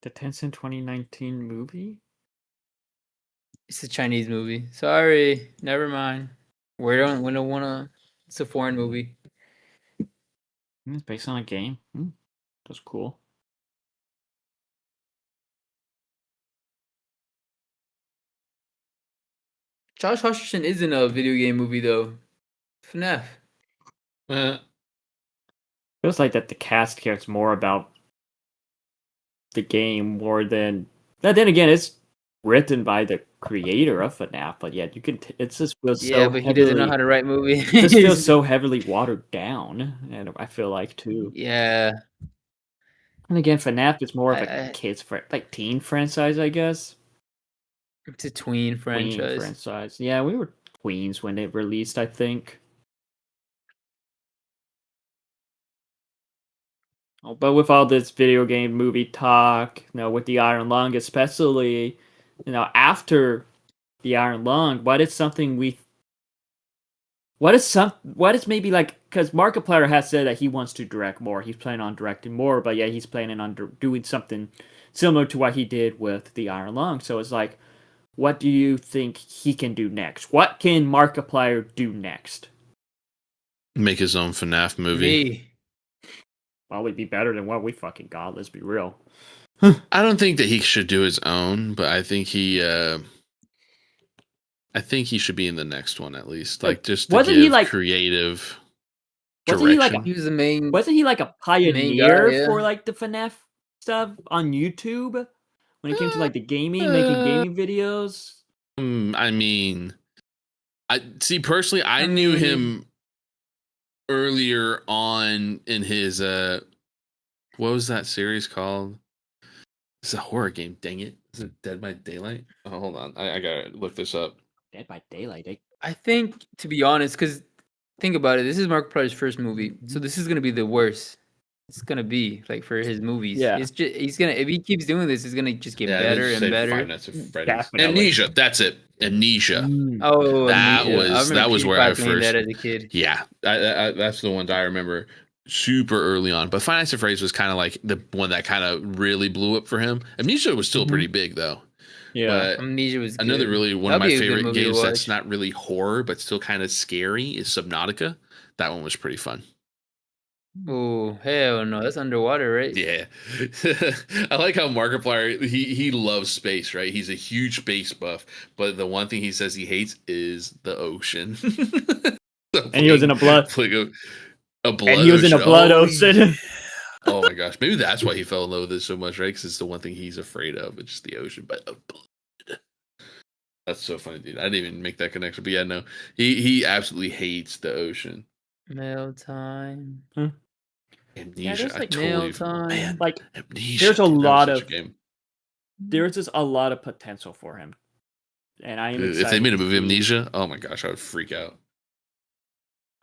The Tenson 2019 movie?
It's a Chinese movie. Sorry, never mind. We don't wanna. It's a foreign movie.
It's based on a game. That's cool.
Josh Hutcherson is in a video game movie though. FNAF.
Feels like that the cast cares more about the game more than. But then again, it's written by the creator of FNAF, but yeah, you can. It just feels so.
But he doesn't know how to write movie.
It just feels so heavily watered down, and I feel like too.
Yeah.
And again, FNAF is more of a kids teen franchise, I guess.
It's a tween franchise.
Yeah, we were tweens when it released, I think. But with all this video game movie talk, with the Iron Lung, especially, after the Iron Lung, what is maybe because Markiplier has said that he wants to direct more. He's planning on directing more, but yeah, he's planning on doing something similar to what he did with the Iron Lung. So it's like, what do you think he can do next? What can Markiplier do next?
Make his own FNAF movie.
Probably be better than what we fucking got. Let's be real.
I don't think that he should do his own, but I think he should be in the next one at least. Like just to give creative direction.
He was the main.
Wasn't he like a pioneer for the FNAF stuff on YouTube when it came to the gaming, making gaming videos?
I mean, I personally, I knew him earlier on in his what was that series called? It's a horror game. Dang it! Is it Dead by Daylight? Oh, hold on, I gotta look this up.
Dead by Daylight.
I think, to be honest, because think about it, this is Markiplier's first movie, so this is gonna be the worst. It's gonna be for his movies.
Yeah,
he's gonna if he keeps doing this, it's gonna just get better and better.
Amnesia. That's it. Amnesia.
Oh,
that was where I first.
That as a kid.
Yeah, that's the one that I remember super early on. But Five Nights at Freddy's was kind of like the one that kind of really blew up for him. Amnesia was still pretty big though.
Yeah,
but
Amnesia was good.
Another really one of my favorite games that's not really horror but still kind of scary is Subnautica. That one was pretty fun.
Oh hell no, that's underwater, right?
Yeah. I like how Markiplier he loves space, right? He's a huge space buff, but the one thing he says he hates is the ocean.
And he was in a blood
ocean.
Ocean.
Oh my gosh, maybe that's why he fell in love with it so much, right? Because it's the one thing he's afraid of. It's just the ocean, but blood. That's so funny, dude. I didn't even make that connection, but yeah, no, he absolutely hates the ocean.
Mail time.
Amnesia.
there's,
I
like,
totally
Nail time.
man.
Like,
Amnesia.
there's a
dude, that was
lot
such
of
a game.
there's just a lot of potential for him, and I am
Dude,
excited.
if they made a
to
movie
see-
Amnesia, oh my gosh, I would freak out.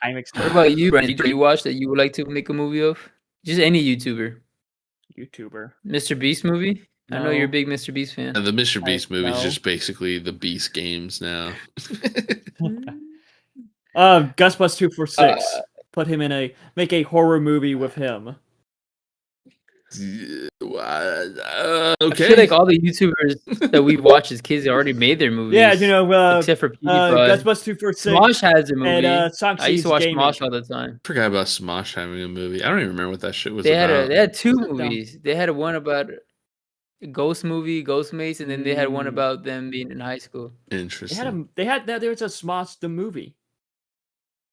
I'm
What
excited.
about you, Brandon? You watch that you would like to make a movie of? Just any YouTuber.
YouTuber.
Mr. Beast movie? I know you're a
No.
big Mr. Beast fan.
And the Mr. Beast movie is
no.
just basically the Beast games now.
Gus 246.
Uh,
Put him in make a horror movie with him.
I
Okay.
feel like all the YouTubers that we watch as kids already made their movies.
Yeah, you know,
except for PewDiePie.
Gus 246
Smosh has a movie.
and
I used to watch
Gaming.
Smosh all the time.
Forgot about Smosh having a movie. I don't even remember what that shit was
They
about.
had two movies. They had one about a ghost movie, Ghostmates, and then they had one about them being in high school.
Interesting.
There was a Smosh the movie.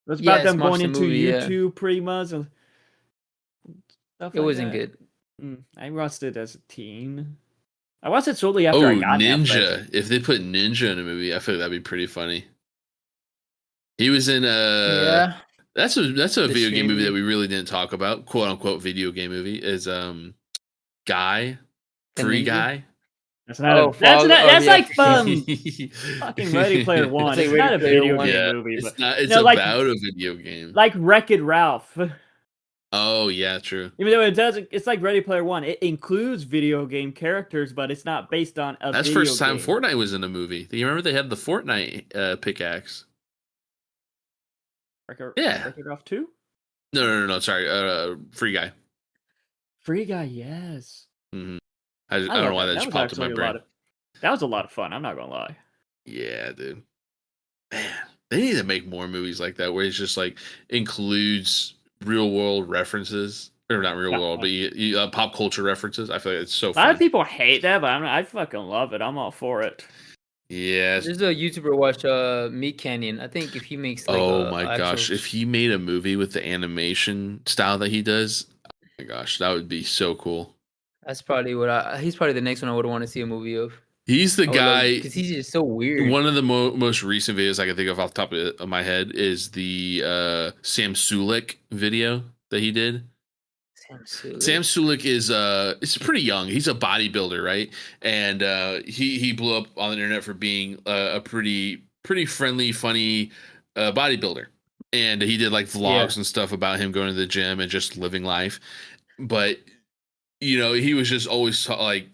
It was
Yeah,
about them
Smosh
going
the
into
movie, yeah.
YouTube pretty much and stuff
It
like
wasn't
that.
good.
I watched it as a teen. I watched it shortly after I got Netflix.
Ninja. If they put Ninja in a movie, I feel like that'd be pretty funny. He was in
Yeah.
That's a
The
video game movie
streaming.
that we really didn't talk about. Quote unquote video game movie is Guy.
The
Free
Ninja?
Guy.
That's not
Oh,
a, that's
Fog-
not,
oh,
that's
yeah.
like fucking Ready Player One.
like
It's not
Ready
a
Player
video
One.
game
Yeah,
movie,
it's
but
not. It's
no, like-
about a video game.
like Wreck-It Ralph.
Oh yeah, true.
Even though it's like Ready Player One. It includes video game characters, but it's not based on a
That's
video
first time
game.
Fortnite was in a movie. Do you remember they had the Fortnite pickaxe? Yeah.
Wreck-It Ralph 2?
No. Sorry, Free Guy.
Free Guy, yes.
Hmm I don't know why that just
was
popped in my
actually
brain.
that was a lot of fun. I'm not gonna lie.
Yeah, dude. Man, they need to make more movies like that where it's just like includes real world references, or not real world, but pop culture references. I feel like it's so
A lot
fun.
of people hate that, but I fucking love it. I'm all for it.
Yes.
There's a YouTuber watch Meat Canyon. I think if he makes like
Oh
a
my
actual-
gosh, if he made a movie with the animation style that he does, oh my gosh, that would be so cool.
that's probably he's probably the next one I would want to see a movie of.
He's the guy.
Because he's just so weird.
One of the most recent videos I can think of off the top of my head is the Sam Sulik video that he did. Sam Sulik is it's pretty young. He's a bodybuilder, right? And he blew up on the internet for being a pretty friendly, funny bodybuilder. And he did like vlogs and stuff about him going to the gym and just living life. But you know, he was just always like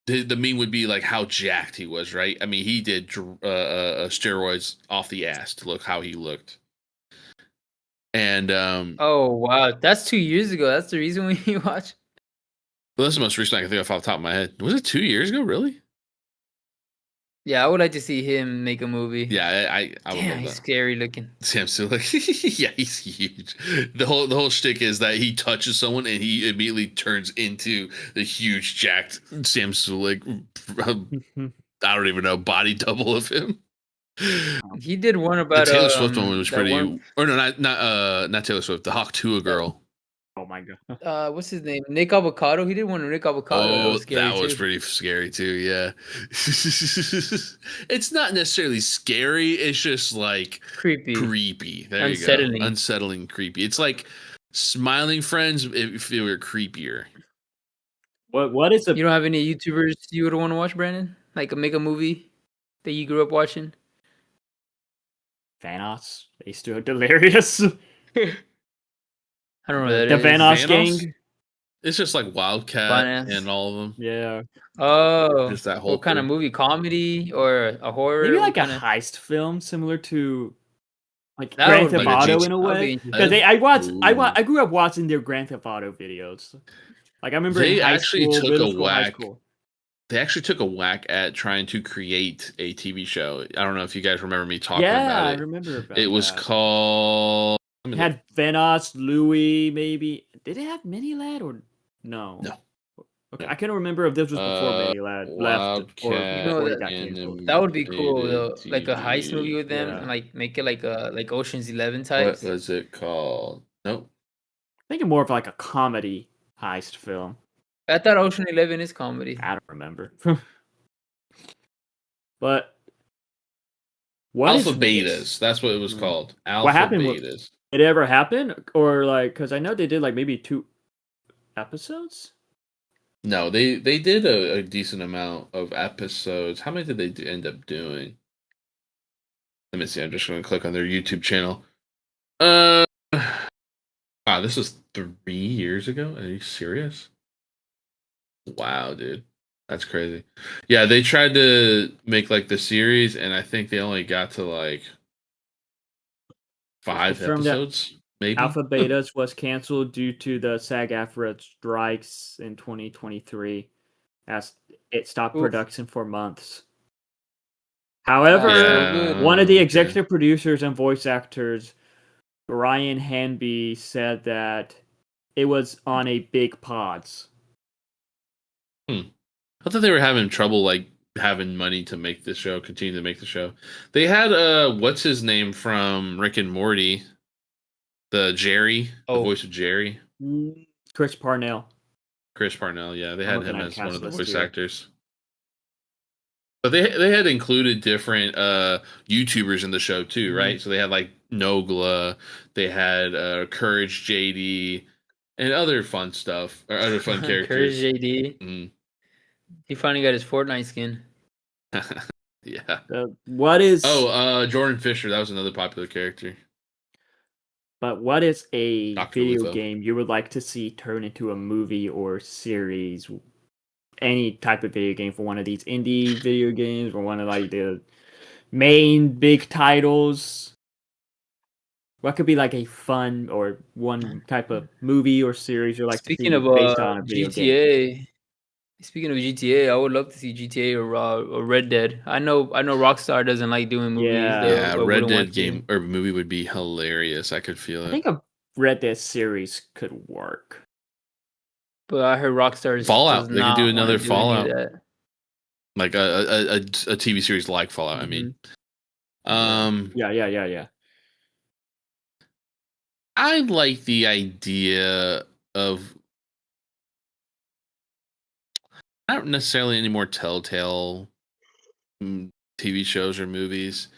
the meme would be like how jacked he was, right? I mean, he did steroids off the ass to look how he looked. And
oh wow, that's 2 years ago. That's the reason we watch.
well, that's the most recent I can think of off the top of my head. Was it 2 years ago? Really?
Yeah, I would like to see him make a movie.
Yeah, I would
Damn,
love
he's
that.
scary looking.
Sam Sulik. Yeah, he's huge. The whole shtick is that he touches someone and he immediately turns into the huge jacked Sam Sulik. I don't even know, body double of him.
He did one about
The Taylor Swift one was
that
pretty.
one-
Or no, not Taylor Swift. The Hawk Tuah girl.
Oh my god.
what's his name? Nick Avocado. He did one with Nick Avocado.
Oh,
that was
pretty scary too. Yeah, it's not necessarily scary. It's just like
creepy.
There
Unsettling.
you go. Unsettling, creepy. It's like Smiling Friends if it were creepier.
What is
You don't have any YouTubers you would want to watch, Brandon? Like make a movie that you grew up watching?
Vanoss? They still delirious.
I don't know what
The
that is.
Vanoss
Vanoss?
gang.
It's just like Wildcat
Finance.
and all of them.
Yeah.
Oh,
Just that whole
what kind of
crew.
movie? Comedy or a horror?
Maybe
What
like a
kinda-
heist film similar to like
That
Grand
would
Theft
be
Auto
interesting.
in a
That would be
way.
interesting.
Because
Ooh.
I grew up watching their Grand Theft Auto videos. Like I remember
They
in high
actually
school,
took
middle
a
school, high
whack.
school.
They actually took a whack at trying to create a TV show. I don't know if you guys remember me talking
Yeah,
about
I
it.
remember about
It was
that.
called.
It had Vanoss, Louis, maybe. Did it have Mini Lad or no?
No.
Okay, I can't remember if this was before Mini Lad left or
Wildcat
before he
that-
got canceled.
That would be cool though. Like a heist
TV.
movie with them
Yeah.
and like make it like Ocean's 11
What
types.
was it called? Nope.
Thinking more of like a comedy heist film.
I thought Ocean 11 is comedy.
I don't remember. But what
Alpha
is
Betas. That's what it was called. Alpha
happened with-
Betas.
It ever happened, or like, because I know they did like maybe 2 episodes.
No, they did a decent amount of episodes. How many did they end up doing? Let me see. I'm just going to click on their YouTube channel. Uh, wow, this was 3 years ago. Are you serious? Wow, dude, that's crazy. Yeah, they tried to make like the series, and I think they only got to like
It was
5
confirmed that
episodes, maybe.
Alpha Betas was canceled due to the SAG-AFTRA strikes in 2023, as it stopped
Oof.
production for months.
Still
However,
good.
one of the
Okay.
executive producers and voice actors, Ryan Hanby, said that it was on a big pause.
I thought they were having trouble like having money to make the show, continue to make the show. They had what's his name from Rick and Morty, the Jerry, the
Oh,
voice of Jerry,
Chris Parnell.
Chris Parnell. Yeah, they
I'm
had
looking
him
at
as one
cast
of the
list
voice
here.
actors. But they had included different YouTubers in the show too, right? So they had like Nogla, they had Courage JD, and other fun stuff or other fun
Courage
characters.
JD.
Mm.
He finally got his Fortnite skin.
Yeah.
What is
Jordan Fisher, that was another popular character.
What is a
Dr.
video
Lutho.
game you would like to see turn into a movie or series? Any type of video game, for one of these indie video games, or one of like the main big titles. What could be like a fun or one type of movie or series you like to
Speaking
see
of
based on a video game?
GTA, speaking of GTA, I would love to see GTA or Red Dead. I know Rockstar doesn't like doing movies. They
Yeah.
Yeah, Red
wouldn't
Dead
want to.
game or movie would be hilarious. I could feel
I
it.
think a Red Dead series could work.
But I heard Rockstar does
Fallout. They could do
not want to
another
do any of
Fallout,
that.
like a TV series like Fallout. I mean,
Yeah.
I like the idea of not necessarily any more Telltale TV shows or movies.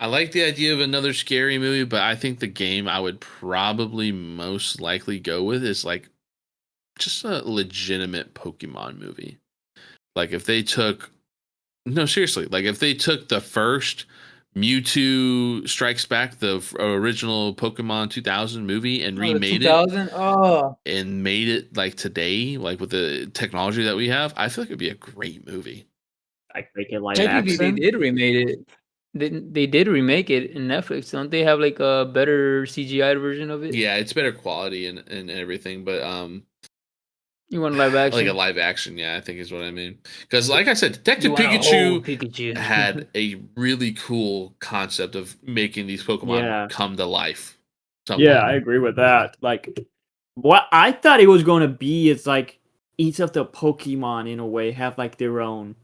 I like the idea of another scary movie, but I think the game I would probably most likely go with is like just a legitimate Pokemon movie. Like if they took no seriously, like if they took the first Mewtwo Strikes Back, the original Pokemon 2000 movie, and
Oh, the
remade it
2000. Oh,
and made it like today, like with the technology that we have, I feel like it'd be a great movie.
Like make it live
technically, they
action.
did remake it. They did remake it in Netflix. Don't they have like a better CGI version of it?
Yeah, it's better quality and everything, but
You want live
like a
action?
live action, yeah, I think is what I mean. Because like I said,
You
Detective
want a whole
Pikachu
Pikachu?
had a really cool concept of making these Pokemon
Yeah.
come to life.
Yeah,
Somehow.
I agree with that. Like, what I thought it was going to be is like each of the Pokemon in a way have like their own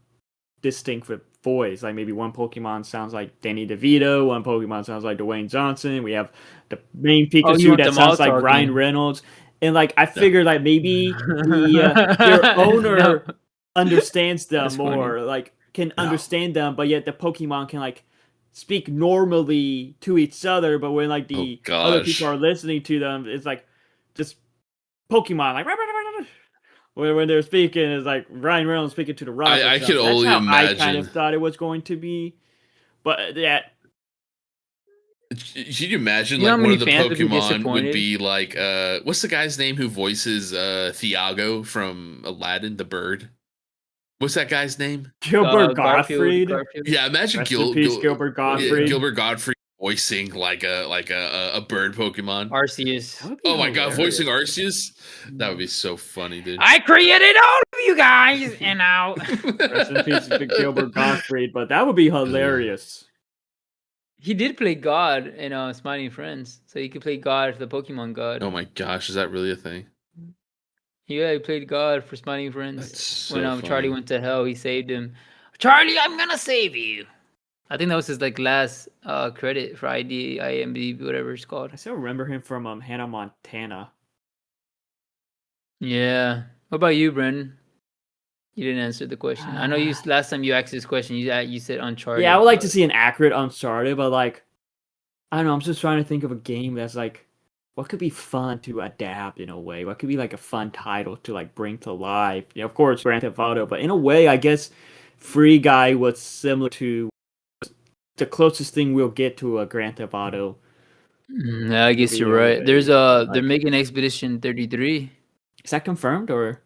distinct voice. Like maybe one Pokemon sounds like Danny DeVito, one Pokemon sounds like Dwayne Johnson. We have the main
Oh, you
Pikachu
want
that
them all
sounds like Ryan
talking?
Reynolds. And like I
No.
figured like maybe their owner
No.
understands them
That's funny.
more, like can
No.
understand them, but yet the Pokemon can like speak normally to each other, but when like
Oh
the other people
gosh.
are listening to them, it's like just Pokemon like when they're speaking, it's like Ryan Reynolds speaking to the rock or
I could
something. That's
only
how I kind
imagine.
of thought it was going to be. But that
Should you imagine
You know how
like one
many
of the
fans would be
Pokemon would
disappointed?
be like what's the guy's name who voices Thiago from Aladdin the bird? What's that guy's name?
Gilbert
Garfield.
Gottfried,
Yeah, imagine
rest in peace, Gilbert Gottfried.
Gilbert Godfrey voicing like a bird Pokemon.
Arceus.
That would be
Oh my god,
hilarious.
voicing Arceus? That would be so funny, dude.
I created all of you guys, and now
Rest in peace, Gilbert Gottfried. But that would be hilarious.
he did play God in Smiling Friends, so he could play God, the Pokemon God.
Oh my gosh, is that really a thing?
Yeah, he played God for Smiling Friends.
That's so
When
funny.
Charlie went to hell, he saved him. Charlie, I'm gonna save you. I think that was his like last credit for IMDb, whatever it's called.
I still remember him from Hannah Montana.
Yeah. What about you, Brendan? You didn't answer the question. I know you last time you asked this question, you said Uncharted.
Yeah, I would like to see an accurate Uncharted, but like I don't know. I'm just trying to think of a game that's like, what could be fun to adapt in a way? What could be like a fun title to like bring to life? Of course, Grand Theft Auto, but in a way, I guess Free Guy was similar to the closest thing we'll get to a Grand Theft Auto
Yeah, I guess
movie
you're
in a
right. There's
way.
they're
Like,
making Expedition 33.
is that confirmed or?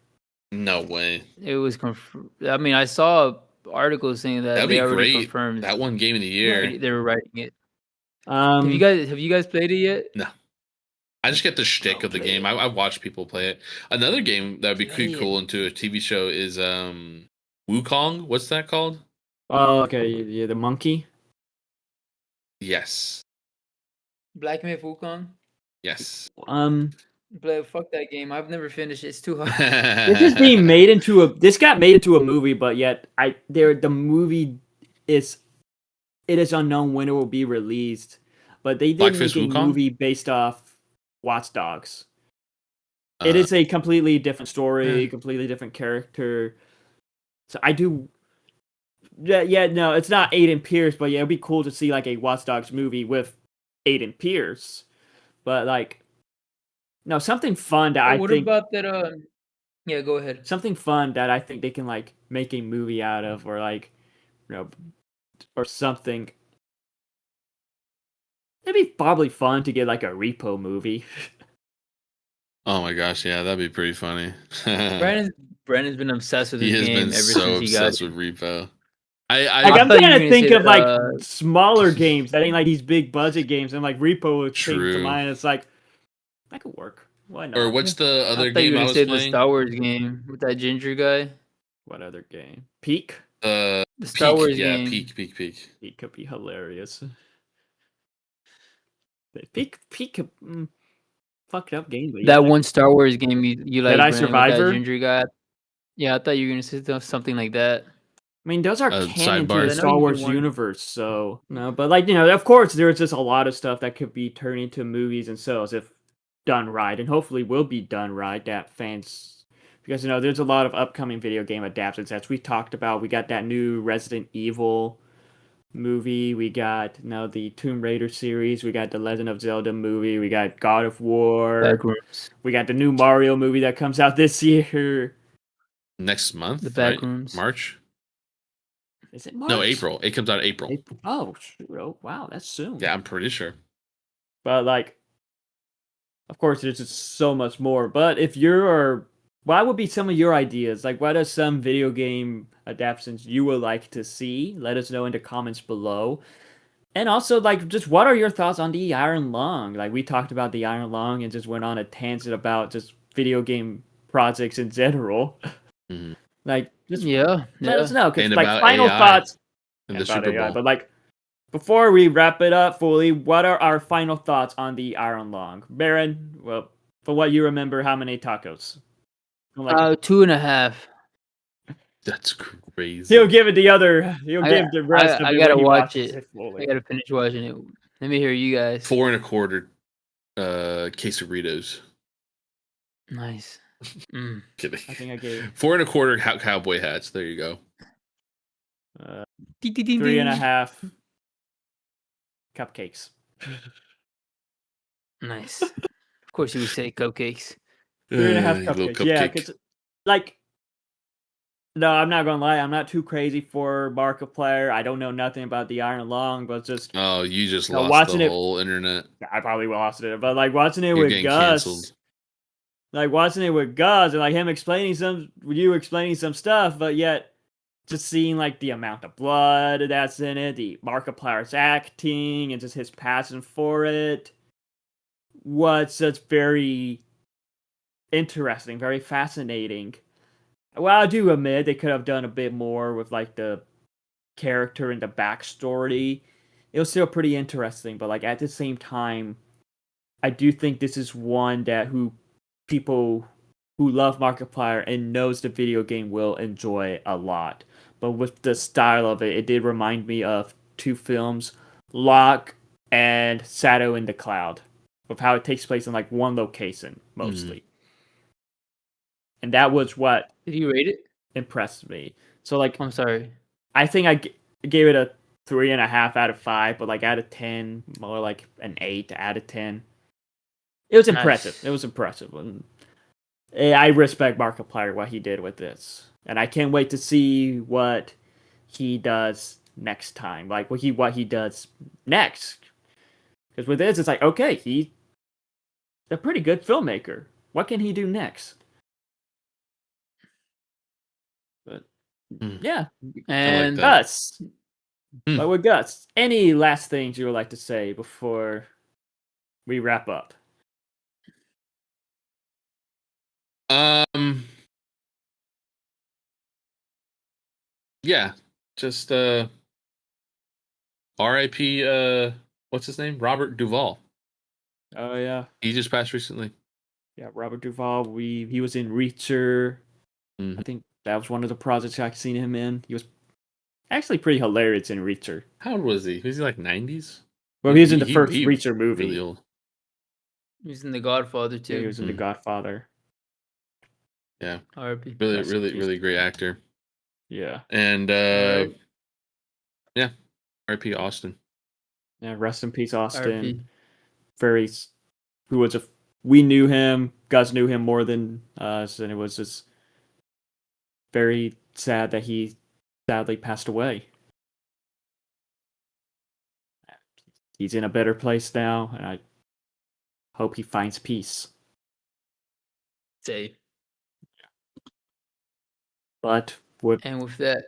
No way.
It was I mean, I saw articles saying that
That'd
they
be
already
great.
confirmed
That one game of the year.
they were writing it.
Um,
Have you guys played it yet?
No. I just get the shtick of the game. I watch people play it. Another game that would be pretty cool into a TV show is Wukong. What's that called?
Oh, okay. Yeah, the monkey.
Yes.
Black Myth Wukong.
Yes.
Fuck that game. I've never finished it. It's too hard.
This is being made into a. This got made into a movie, but yet the movie is. It is unknown when it will be released, but they did
Blackfish
make a
Wukong?
movie based off Watch Dogs. It is a completely different story, completely different character. So I do. Yeah, no, it's not Aiden Pierce, but yeah, it'd be cool to see like a Watch Dogs movie with Aiden Pierce. But like, no, something fun that I
what
think.
about that? Yeah, go ahead.
Something fun that I think they can like make a movie out of, or like, or something. It'd be probably fun to get like a Repo movie.
Oh my gosh, yeah, that'd be pretty funny.
Brandon's been obsessed with
He
this
has
game
been
ever
so
since he got
obsessed
it.
with Repo.
Like,
I
I'm
thought you
trying
were
to
gonna
think
say
of like
that,
smaller games that ain't like these big budget games, and like Repo would came to
True.
mind. It's like that could work. Why not?
Or what's the
I
other
thought you
game
were
I
gonna
was
say the
playing?
Star Wars game with that ginger guy.
What other game? Peak.
The Star
Peak,
Wars
yeah,
game.
Peak.
Peak could be hilarious. Peak could, fucked up game. But
That
yeah,
one Star Wars game you like,
Jedi
Brandon, with
Survivor.
that ginger guy. Yeah, I thought you were gonna say something like that.
I mean, those are canon to
sidebar.
the Star Wars universe, so no. But like of course, there's just a lot of stuff that could be turned into movies and shows if done right, and hopefully will be done right. That fans, because there's a lot of upcoming video game adaptations as we talked about. We got that new Resident Evil movie. We got the Tomb Raider series. We got the Legend of Zelda movie. We got God of War.
Backrooms.
We got the new Mario movie that comes out this year.
Next month,
The
right?
Backrooms.
March?
Is it March?
No, April. It comes out April.
Oh, shoot. Oh, wow, that's soon.
Yeah, I'm pretty sure.
But like, of course, there's just so much more. But what would be some of your ideas? Like, what are some video game adaptations you would like to see? Let us know in the comments below. And also, like, just what are your thoughts on the Iron Lung? Like, we talked about the Iron Lung and just went on a tangent about just video game projects in general.
Mm-hmm.
Like, just
let
us know. Because, like,
about
final
AI
thoughts.
in the Super Bowl.
But, like, before we wrap it up fully, what are our final thoughts on the Iron Lung? Baron, well, from what you remember, how many tacos?
2.5.
That's crazy.
He'll give the rest of it.
I gotta
when he
watch
watches
it.
fully.
I gotta finish watching it. Let me hear you guys.
4.25 quesadillas.
Nice.
Kidding.
I think I gave
4.25 cowboy hats. There you go.
3.5 cupcakes.
Nice. Of course you would say cupcakes.
3.5
little
cupcakes. Yeah, because no, I'm not gonna lie. I'm not too crazy for Markiplier. I don't know nothing about the Iron Lung, but just
you just lost
watching
the whole internet.
I probably lost it, but like watching it
You're
with
getting
Gus,
canceled.
like watching it with Gus, and like him explaining some stuff, but yet just seeing like the amount of blood that's in it, the Markiplier's acting, and just his passion for it was just very interesting, very fascinating. Well, I do admit they could have done a bit more with like the character and the backstory. It was still pretty interesting, but like at the same time, I do think this is one that people who love Markiplier and knows the video game will enjoy a lot. But with the style of it, it did remind me of two films, Locke and Shadow in the Cloud, with how it takes place in like one location mostly. And that was what
did you rate it?
Impressed me. So like,
I'm sorry.
I think I gave it a 3.5 out of 5, but like out of 10, more like an 8 out of 10. It was impressive.
Nice.
It was impressive. And I respect Markiplier what he did with this, and I can't wait to see what he does next time. Like what he does next. Because with this, it's like, okay, he's a pretty good filmmaker. What can he do next? But yeah,
And
that.
Gus. But with Gus, any last things you would like to say before we wrap up?
Yeah, just R.I.P. What's his name? Robert Duvall.
Oh yeah,
He just passed recently.
yeah. Robert Duvall. He was in Reacher.
Mhm.
I think that was one of the projects I've seen him in. He was actually pretty hilarious in Reacher.
How old was he? Was he like 90s?
Well, he was in the first Reacher movie.
Really old.
he was in The Godfather
Yeah,
too.
he was in The Godfather.
Yeah,
R.I.P.
really great actor.
Yeah.
And
Alright.
yeah, R.I.P. Austin.
Yeah, rest in peace, Austin.
R.I.P.
We knew him. Gus knew him more than us, and it was just very sad that he sadly passed away. He's in a better place now, and I hope he finds peace.
Safe.
But with
And with that,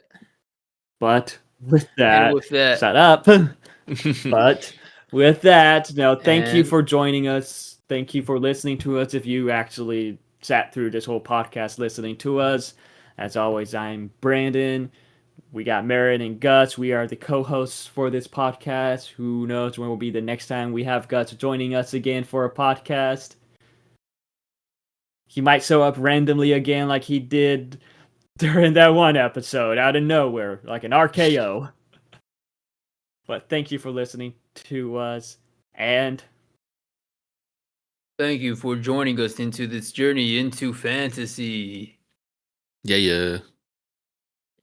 shut up. But with that, no, thank you
And-
for joining us. Thank you for listening to us. If you actually sat through this whole podcast listening to us, as always, I'm Brandon. We got Merritt and Gus. We are the co-hosts for this podcast. Who knows when will be the next time we have Gus joining us again for a podcast. He might show up randomly again like he did during that one episode out of nowhere, like an RKO. But thank you for listening to us, and
thank you for joining us into this journey into fantasy.
Yeah.